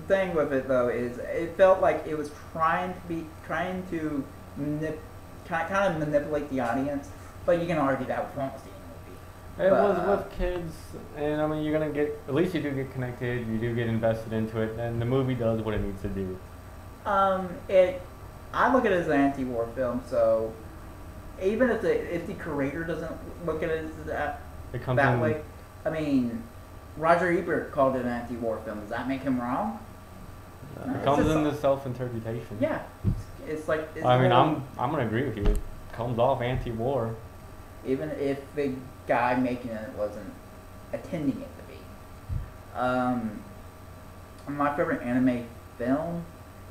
[SPEAKER 1] thing with it though is, it felt like it was trying to kind of manipulate the audience. But you can argue that with almost any movie.
[SPEAKER 2] It
[SPEAKER 1] But,
[SPEAKER 2] was with kids, and I mean, you're gonna get at least you do get connected, you do get invested into it, and the movie does what it needs to do.
[SPEAKER 1] I look at it as an anti-war film, so even if the creator doesn't look at it as
[SPEAKER 2] It comes
[SPEAKER 1] that
[SPEAKER 2] in.
[SPEAKER 1] way, I mean, Roger Ebert called it an anti-war film. Does that make him wrong?
[SPEAKER 3] No.
[SPEAKER 2] It
[SPEAKER 1] It's
[SPEAKER 2] comes
[SPEAKER 1] just-
[SPEAKER 2] in the self-interpretation.
[SPEAKER 1] Yeah, it's like. It's
[SPEAKER 2] I mean,
[SPEAKER 1] really-
[SPEAKER 2] I'm gonna agree with you. It comes off anti-war.
[SPEAKER 1] even if the guy making it wasn't intending it to be. My favorite anime film.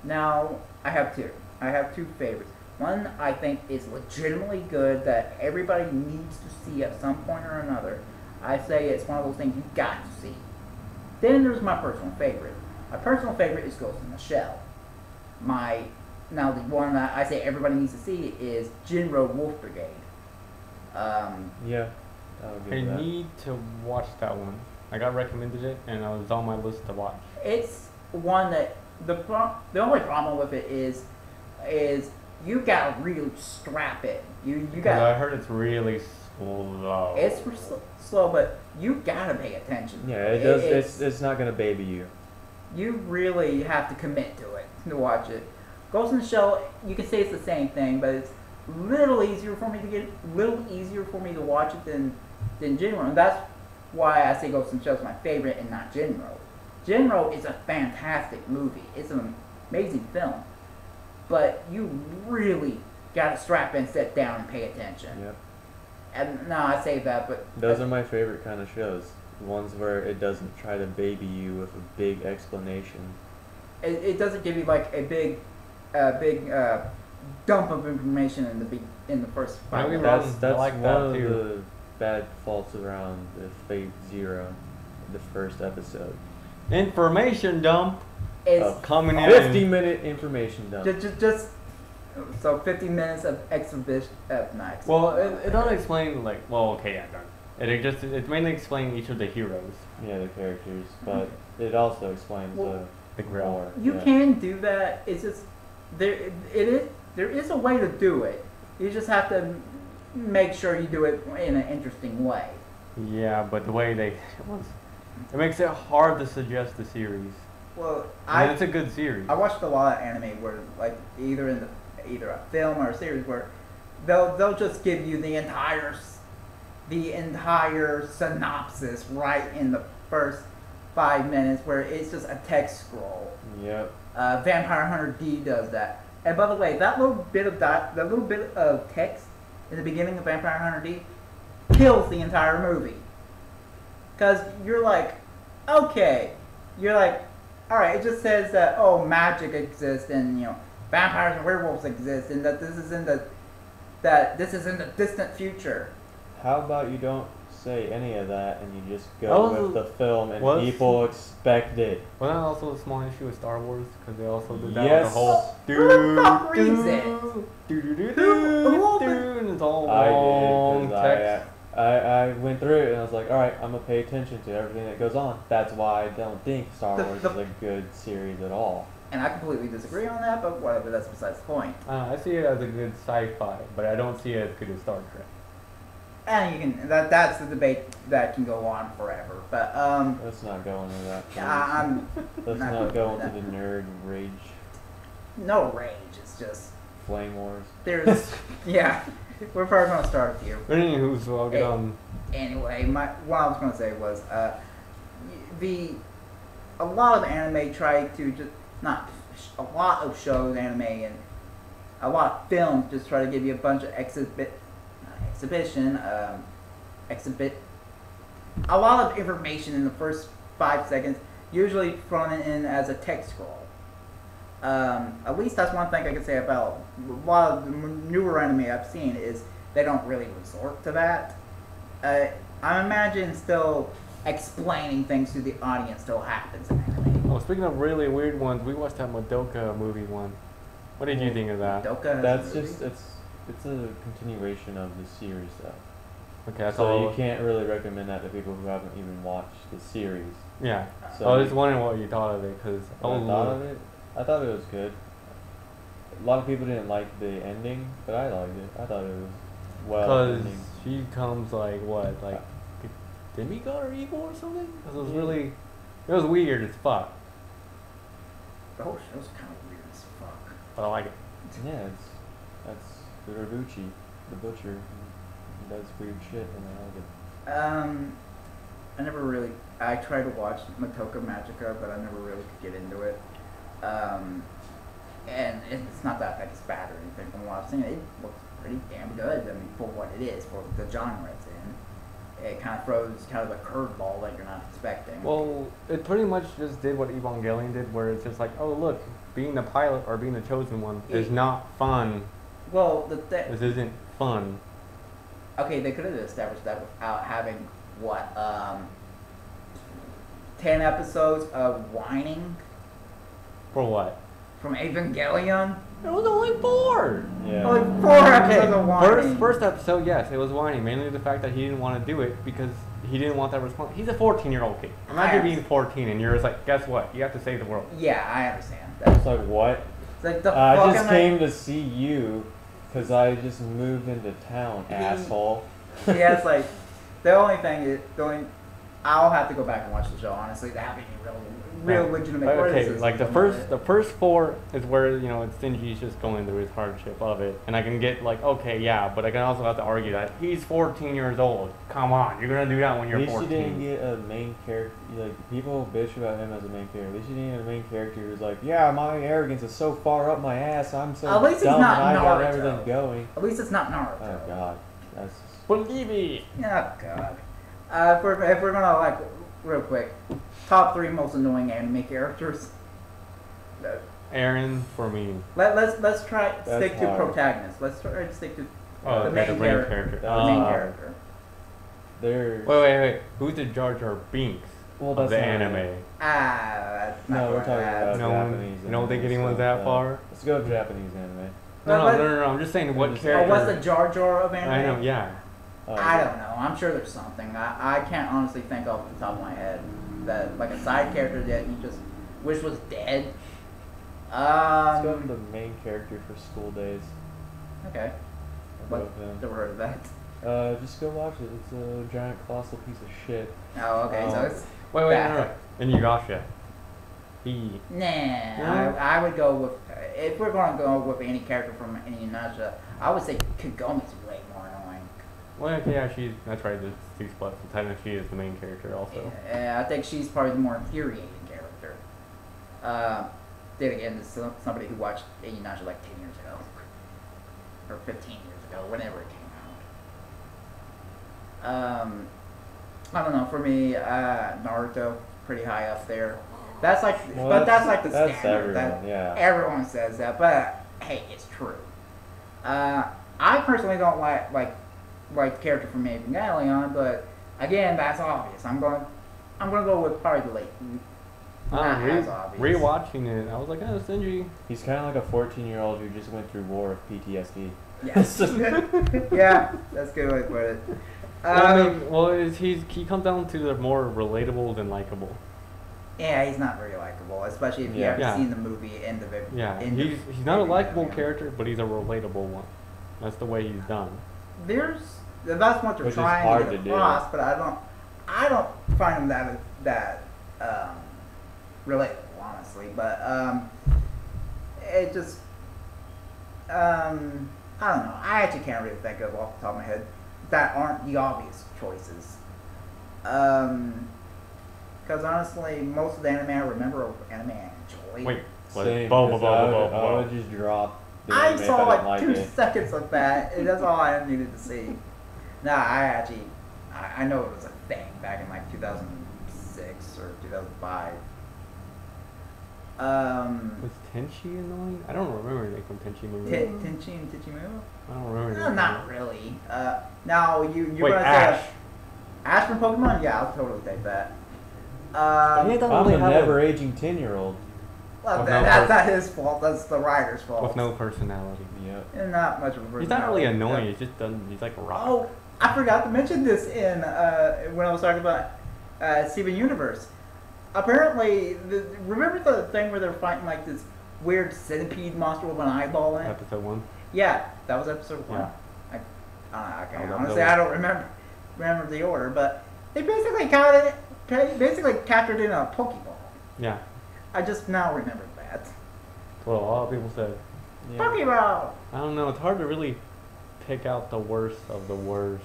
[SPEAKER 1] Now I have two. I have two favorites. One I think is legitimately good that everybody needs to see at some point or another. I say it's one of those things you got to see. Then there's my personal favorite. My personal favorite is Ghost in the Shell. Now the one that I say everybody needs to see is Jinro Wolf Brigade.
[SPEAKER 3] Yeah, I'll give
[SPEAKER 2] I
[SPEAKER 3] you that.
[SPEAKER 2] need to watch that one. I got recommended it, and it was on my list to watch.
[SPEAKER 1] It's one that the only problem with it is you gotta really strap it. You
[SPEAKER 2] 'Cause I
[SPEAKER 1] got
[SPEAKER 2] heard it's really slow.
[SPEAKER 1] it's slow, but you gotta pay attention.
[SPEAKER 3] Yeah, it does. It's not gonna baby you.
[SPEAKER 1] You really have to commit to it to watch it. Ghost in the Shell, you can say it's the same thing, but it's little easier for me to watch it than Jinro, and that's why I say Ghost in the Shell is my favorite and not Jinro. Jinro is a fantastic movie. It's an amazing film, but you really gotta strap in, sit down, and pay attention.
[SPEAKER 3] Yep.
[SPEAKER 1] And no, I say that, but
[SPEAKER 3] Those are my favorite kind of shows. Ones where it doesn't try to baby you with a big explanation.
[SPEAKER 1] it doesn't give you like a big dump of information in the first
[SPEAKER 2] Don't
[SPEAKER 1] 5
[SPEAKER 2] get me
[SPEAKER 1] minutes.
[SPEAKER 2] wrong.
[SPEAKER 3] That's
[SPEAKER 2] I like
[SPEAKER 3] one
[SPEAKER 2] that
[SPEAKER 3] of
[SPEAKER 2] too.
[SPEAKER 3] the bad faults around the Fate Zero, the first episode.
[SPEAKER 2] Information dump
[SPEAKER 1] It's
[SPEAKER 2] coming in.
[SPEAKER 3] 50-minute information dump.
[SPEAKER 1] just so 50 minutes of exhibition max.
[SPEAKER 2] Well, it doesn't explain like. Well, okay, yeah, done. It mainly explains each of the heroes.
[SPEAKER 3] Yeah, the characters, but it also explains
[SPEAKER 1] Well,
[SPEAKER 2] The Grail.
[SPEAKER 3] more.
[SPEAKER 1] You
[SPEAKER 3] yeah.
[SPEAKER 1] can do that. It's just there is a way to do it. You just have to make sure you do it in an interesting way.
[SPEAKER 2] Yeah, but the way it makes it hard to suggest the series.
[SPEAKER 1] Well,
[SPEAKER 2] I mean, it's a good series.
[SPEAKER 1] I watched a lot of anime where like either a film or a series where they'll just give you the entire synopsis right in the first 5 minutes, where it's just a text scroll.
[SPEAKER 3] Yep.
[SPEAKER 1] Vampire Hunter D does that. And by the way, that little bit of text in the beginning of Vampire Hunter D kills the entire movie. Cause you're like, okay, all right. It just says that magic exists and vampires and werewolves exist and that this is in the distant future.
[SPEAKER 3] How about you don't say any of that and you just go
[SPEAKER 2] Oh,
[SPEAKER 3] with the film and
[SPEAKER 2] was-
[SPEAKER 3] people expect it?
[SPEAKER 2] Well, that also a small issue with Star Wars because they also did that
[SPEAKER 3] Yes.
[SPEAKER 2] with the whole
[SPEAKER 1] Who the fuck reads it?
[SPEAKER 2] and it's all
[SPEAKER 3] I
[SPEAKER 2] long
[SPEAKER 3] did, 'cause
[SPEAKER 2] text.
[SPEAKER 3] I went through it and I was like, all right, I'm gonna pay attention to everything that goes on. That's why I don't think Star Wars is a good series at all.
[SPEAKER 1] And I completely disagree on that, but whatever. That's besides the point.
[SPEAKER 2] I see it as a good sci-fi, but I don't see it as good as Star Trek.
[SPEAKER 1] And you can that's the debate that can go on forever. But
[SPEAKER 3] Let's not go into that.
[SPEAKER 1] I'm
[SPEAKER 3] Let's
[SPEAKER 1] not
[SPEAKER 3] not go
[SPEAKER 1] going
[SPEAKER 3] into
[SPEAKER 1] into
[SPEAKER 3] the nerd rage,
[SPEAKER 1] no rage. It's just
[SPEAKER 3] flame wars.
[SPEAKER 1] there's yeah. We're probably gonna start a few.
[SPEAKER 2] But anywho, so I'll get
[SPEAKER 1] Hey.
[SPEAKER 2] on.
[SPEAKER 1] Anyway, what I was gonna say was a lot of anime try to just not a lot of shows, anime, and a lot of films just try to give you a bunch of a lot of information in the first 5 seconds, usually thrown in as a text scroll. At least that's one thing I can say about a lot of the newer anime I've seen is they don't really resort to that. I imagine still explaining things to the audience still happens in anime.
[SPEAKER 2] Oh, speaking of really weird ones, we watched that Madoka movie one. What did you think of that?
[SPEAKER 1] Doka has
[SPEAKER 3] That's
[SPEAKER 1] a movie?
[SPEAKER 3] just it's a continuation of the series though.
[SPEAKER 2] Okay, that's
[SPEAKER 3] So
[SPEAKER 2] all.
[SPEAKER 3] you can't really recommend that to people who haven't even watched the series.
[SPEAKER 2] Yeah.
[SPEAKER 3] So
[SPEAKER 2] I was just wondering what you thought of it, because
[SPEAKER 3] what I thought of it, I thought it was good. A lot of people didn't like the ending, but I liked it. I thought it was well
[SPEAKER 2] Because
[SPEAKER 3] ending.
[SPEAKER 2] she comes like what, like demigod or evil or something? 'Cause it was really, it was weird as fuck,
[SPEAKER 1] The whole show's kind of weird as fuck.
[SPEAKER 2] but I like it.
[SPEAKER 3] Yeah, that's the Rabuchi, the butcher. He does weird shit, and I like it.
[SPEAKER 1] I tried to watch Madoka Magica, but I never really could get into it. And it's not that it's bad or anything from what I've seen. It looks pretty damn good. I mean, for what it is, for the genre it's in. It kind of throws kind of a curveball that you're not expecting.
[SPEAKER 2] Well, it pretty much just did what Evangelion did, where it's just like, oh look, being the pilot or being the chosen one is not fun.
[SPEAKER 1] Well,
[SPEAKER 2] This isn't fun.
[SPEAKER 1] okay, they could have established that without having 10 episodes of whining
[SPEAKER 2] For what?
[SPEAKER 1] from Evangelion.
[SPEAKER 2] It was only 4.
[SPEAKER 3] Yeah.
[SPEAKER 1] Only 4 episodes of whining.
[SPEAKER 2] First episode, yes, it was whining. Mainly the fact that he didn't want to do it because he didn't want that response. He's a 14-year-old kid. Imagine being 14 and you're just like, guess what? You have to save the world.
[SPEAKER 1] Yeah, I understand.
[SPEAKER 3] It's like, what?
[SPEAKER 1] It's like the
[SPEAKER 3] I
[SPEAKER 1] fuck
[SPEAKER 3] just
[SPEAKER 1] am
[SPEAKER 3] came to see you because I just moved into town, asshole.
[SPEAKER 1] Yeah, it's like the only thing is I'll have to go back and watch the show honestly to have any real legitimate
[SPEAKER 2] Okay,
[SPEAKER 1] criticism.
[SPEAKER 2] like the first 4 is where it's Shinji's just going through his hardship of it, and I can get like, okay, yeah, but I can also have to argue that he's 14 years old. Come on, you're gonna do that when
[SPEAKER 3] At
[SPEAKER 2] you're
[SPEAKER 3] least
[SPEAKER 2] 14.
[SPEAKER 3] you didn't get a main character. Like, people bitch about him as a main character. At least you didn't get a main character who's like, yeah, my arrogance is so far up my ass. I'm so
[SPEAKER 1] At least he's
[SPEAKER 3] dumb
[SPEAKER 1] not
[SPEAKER 3] and I got
[SPEAKER 1] Naruto.
[SPEAKER 3] everything going.
[SPEAKER 1] At least it's not Naruto.
[SPEAKER 3] Oh god, that's
[SPEAKER 2] Believe me.
[SPEAKER 1] Oh god. If we're gonna real quick, top 3 most annoying anime characters.
[SPEAKER 2] Aaron for me.
[SPEAKER 1] Let's try
[SPEAKER 3] That's
[SPEAKER 1] stick to
[SPEAKER 3] hard.
[SPEAKER 1] protagonist. Let's try to stick to
[SPEAKER 2] Oh,
[SPEAKER 1] the
[SPEAKER 2] okay,
[SPEAKER 1] main
[SPEAKER 2] the main
[SPEAKER 1] character.
[SPEAKER 2] character.
[SPEAKER 1] The main
[SPEAKER 3] Ah.
[SPEAKER 1] character.
[SPEAKER 3] There's
[SPEAKER 2] Wait. Who's the Jar Jar Binks
[SPEAKER 3] well,
[SPEAKER 2] of
[SPEAKER 3] that's
[SPEAKER 2] the
[SPEAKER 3] not
[SPEAKER 2] anime?
[SPEAKER 3] it.
[SPEAKER 1] That's not
[SPEAKER 3] No, we're
[SPEAKER 1] going
[SPEAKER 3] talking
[SPEAKER 1] bad.
[SPEAKER 3] about
[SPEAKER 2] No one-
[SPEAKER 3] Japanese.
[SPEAKER 2] you don't think
[SPEAKER 3] anime,
[SPEAKER 2] anyone's
[SPEAKER 3] so,
[SPEAKER 2] that far?
[SPEAKER 3] Let's go Japanese anime.
[SPEAKER 2] No. I'm just saying what
[SPEAKER 3] Oh,
[SPEAKER 1] Oh,
[SPEAKER 2] character.
[SPEAKER 1] what's the Jar Jar of anime?
[SPEAKER 2] I know, yeah.
[SPEAKER 1] I don't know. I'm sure there's something. I can't honestly think off the top of my head that like a side character that you just wish was dead.
[SPEAKER 3] Let's go to the main character for School Days.
[SPEAKER 1] Okay.
[SPEAKER 3] I'll
[SPEAKER 1] What?
[SPEAKER 3] go with him.
[SPEAKER 1] Never heard of that.
[SPEAKER 3] Just go watch it. It's a giant colossal piece of shit.
[SPEAKER 1] Oh, okay. So it's
[SPEAKER 2] Wait,
[SPEAKER 1] Bad.
[SPEAKER 2] no. Inuyasha. He.
[SPEAKER 1] nah.
[SPEAKER 2] No?
[SPEAKER 1] I would go with if we're going to go with any character from Inuyasha, I would say Kagome's way more annoying.
[SPEAKER 2] Well, okay, yeah, that's right. It's two splits. Technically, she is the main character also.
[SPEAKER 1] Yeah, I think she's probably the more infuriating character. Then again, this is somebody who watched Inuyasha like 10 years ago. Or 15 years ago, whenever it came out. I don't know, for me, Naruto, pretty high up there. That's like,
[SPEAKER 3] Well,
[SPEAKER 1] but that's like the
[SPEAKER 3] that's
[SPEAKER 1] standard.
[SPEAKER 3] everyone, yeah.
[SPEAKER 1] Everyone says that, but hey, it's true. I personally don't like the character from Evangelion, but again, that's obvious. I'm gonna go with probably the late. Not as obvious.
[SPEAKER 2] Rewatching it, I was like, oh, Shinji.
[SPEAKER 3] He's kind of like a 14-year-old who just went through war of PTSD.
[SPEAKER 1] Yes. Yeah, that's a good way to put it.
[SPEAKER 2] He comes down to the more relatable than likable.
[SPEAKER 1] Yeah, he's not very likable, especially if you
[SPEAKER 3] Yeah.
[SPEAKER 1] haven't
[SPEAKER 2] Yeah.
[SPEAKER 1] seen the movie in the
[SPEAKER 2] Yeah,
[SPEAKER 1] in the
[SPEAKER 2] he's not a likable
[SPEAKER 1] yeah.
[SPEAKER 2] character, but he's a relatable one. That's the way he's done.
[SPEAKER 1] That's what they're
[SPEAKER 3] Which is
[SPEAKER 1] trying
[SPEAKER 3] hard
[SPEAKER 1] to
[SPEAKER 3] to
[SPEAKER 1] get
[SPEAKER 3] do.
[SPEAKER 1] across, but I don't find him that relatable, honestly. But it just I don't know. I actually can't really think of off the top of my head that aren't the obvious choices. Because honestly, most of the anime I remember are anime I enjoyed.
[SPEAKER 2] Wait, what?
[SPEAKER 3] Same,
[SPEAKER 2] Blah,
[SPEAKER 3] 'cause
[SPEAKER 2] blah, blah,
[SPEAKER 3] I
[SPEAKER 2] blah,
[SPEAKER 3] would-
[SPEAKER 2] blah,
[SPEAKER 3] I
[SPEAKER 2] blah.
[SPEAKER 3] would just drop the
[SPEAKER 1] I
[SPEAKER 3] anime if
[SPEAKER 1] saw
[SPEAKER 3] I
[SPEAKER 1] like
[SPEAKER 3] didn't like
[SPEAKER 1] 2
[SPEAKER 3] it.
[SPEAKER 1] seconds of that, and that's all I needed to see. Nah, I know it was a thing back in like 2006 or 2005.
[SPEAKER 2] Was Tenchi annoying? I don't remember anything from Tenchi movie.
[SPEAKER 1] Tenchi and Tichimu?
[SPEAKER 2] I don't remember
[SPEAKER 1] No,
[SPEAKER 2] anything.
[SPEAKER 1] not really. Now you're
[SPEAKER 2] Wait,
[SPEAKER 1] gonna
[SPEAKER 2] Ash.
[SPEAKER 1] say Ash from Pokemon? Yeah, I'll totally take that.
[SPEAKER 2] He
[SPEAKER 3] I'm
[SPEAKER 2] don't
[SPEAKER 3] a
[SPEAKER 2] really have
[SPEAKER 3] never-aging 10-year-old.
[SPEAKER 1] Well,
[SPEAKER 2] With
[SPEAKER 1] that's
[SPEAKER 2] no
[SPEAKER 1] not his fault. That's the writer's fault.
[SPEAKER 2] with no personality.
[SPEAKER 3] Yep.
[SPEAKER 1] And not much of a personality.
[SPEAKER 2] He's not really annoying. He's just doesn't. He's like a rock.
[SPEAKER 1] Oh, I forgot to mention this in when I was talking about Steven Universe. Apparently, remember the thing where they're fighting like this weird centipede monster with an eyeball in it?
[SPEAKER 2] Episode 1.
[SPEAKER 1] Yeah, that was episode 1.
[SPEAKER 2] Yeah.
[SPEAKER 1] Okay,
[SPEAKER 2] That was
[SPEAKER 1] honestly,
[SPEAKER 2] episode
[SPEAKER 1] I don't remember the order, but they basically captured it in a Pokeball.
[SPEAKER 2] Yeah.
[SPEAKER 1] I just now remembered that.
[SPEAKER 2] That's what a lot of people said.
[SPEAKER 3] Yeah.
[SPEAKER 1] Pokeball.
[SPEAKER 2] I don't know. It's hard to really pick out the worst of the worst.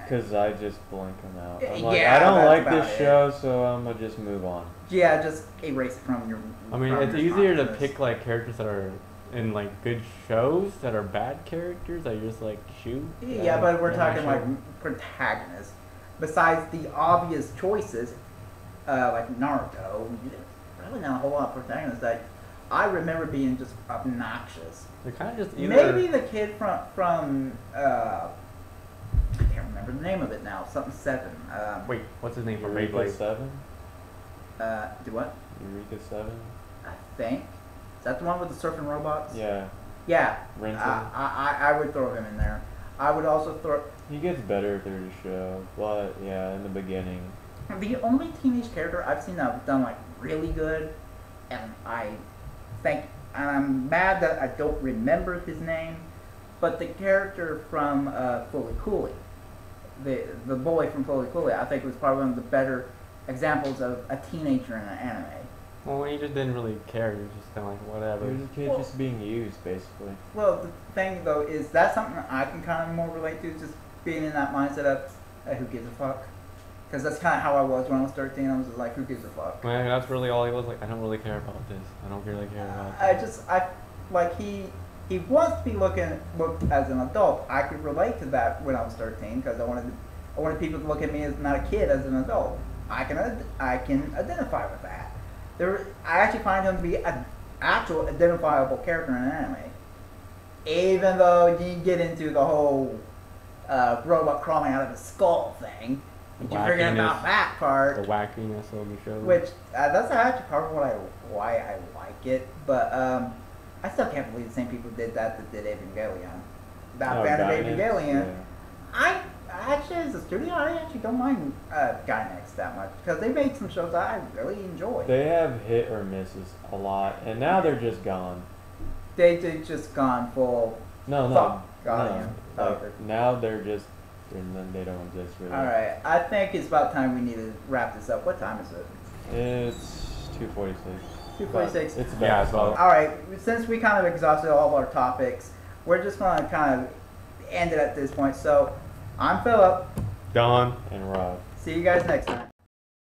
[SPEAKER 3] Because I just blank them out. I'm
[SPEAKER 1] Yeah,
[SPEAKER 3] like, I don't
[SPEAKER 1] that's
[SPEAKER 3] like
[SPEAKER 1] about
[SPEAKER 3] this
[SPEAKER 1] it.
[SPEAKER 3] show, so I'm going to just move on.
[SPEAKER 1] Yeah, just erase it from your.
[SPEAKER 2] I mean,
[SPEAKER 1] from
[SPEAKER 2] it's
[SPEAKER 1] your
[SPEAKER 2] easier to
[SPEAKER 1] consciousness.
[SPEAKER 2] pick like characters that are in like good shows that are bad characters that you're just like shoot.
[SPEAKER 1] Yeah, but we're
[SPEAKER 2] yeah,
[SPEAKER 1] talking
[SPEAKER 2] sure.
[SPEAKER 1] like protagonists. Besides the obvious choices, like Naruto, really not a whole lot of protagonists that I remember being just obnoxious.
[SPEAKER 2] They're kind of just either.
[SPEAKER 1] Maybe the kid from I can't remember the name of it now. Something 7.
[SPEAKER 2] Wait, what's his name from
[SPEAKER 3] Eureka
[SPEAKER 2] Beyblade?
[SPEAKER 3] 7?
[SPEAKER 1] Do what?
[SPEAKER 3] Eureka 7?
[SPEAKER 1] I think. Is that the one with the surfing robots?
[SPEAKER 3] Yeah.
[SPEAKER 1] Yeah.
[SPEAKER 3] Renton.
[SPEAKER 1] I would throw him in there. I would also throw.
[SPEAKER 3] He gets better through the show, but yeah, in the beginning.
[SPEAKER 1] The only teenage character I've seen that's done like really good, and I'm mad that I don't remember his name, but the character from Fully Cooley, the boy from Fully Cooley, I think was probably one of the better examples of a teenager in an anime.
[SPEAKER 2] Well, he just didn't really care. He was just kind of like whatever.
[SPEAKER 3] There's a kid
[SPEAKER 1] Well-
[SPEAKER 3] just being used, basically.
[SPEAKER 1] Well, the thing though is that's something I can kind of more relate to, just being in that mindset of who gives a fuck. Because that's kind of how I was when I was 13. I was just like, who gives a fuck?
[SPEAKER 2] Man, that's really all he was like. I don't really care about this. I don't really care about.
[SPEAKER 1] He wants to be looked as an adult. I could relate to that when I was 13 because I wanted people to look at me as not a kid, as an adult. I can identify with that. I actually find him to be actual identifiable character in an anime. Even though you get into the whole robot crawling out of a skull thing, but you forget about
[SPEAKER 2] Wackiness.
[SPEAKER 1] that part.
[SPEAKER 2] The wackiness of the show.
[SPEAKER 1] Which that's actually part of why I like it, but I still can't believe the same people did that did Evangelion. That fan of
[SPEAKER 3] Gainax,
[SPEAKER 1] Evangelion.
[SPEAKER 3] yeah.
[SPEAKER 1] I actually, as a studio, I actually don't mind Gainax that much because they made some shows that I really enjoy.
[SPEAKER 3] They have hit or misses a lot, and now they're just gone.
[SPEAKER 1] They just gone full.
[SPEAKER 3] No,
[SPEAKER 1] Fuck Guardian.
[SPEAKER 3] no. Like,
[SPEAKER 1] Okay.
[SPEAKER 3] now they're just, and then they don't exist really.
[SPEAKER 1] All right, I think it's about time we need to wrap this up. What time is it?
[SPEAKER 3] It's 2:46.
[SPEAKER 1] 2:46.
[SPEAKER 3] It's
[SPEAKER 2] Yeah,
[SPEAKER 3] about
[SPEAKER 2] it's about-
[SPEAKER 1] All right, since we kind of exhausted all of our topics, we're just going to kind of end it at this point. So, I'm Philip.
[SPEAKER 2] Don.
[SPEAKER 3] and Rob.
[SPEAKER 1] See you guys next time.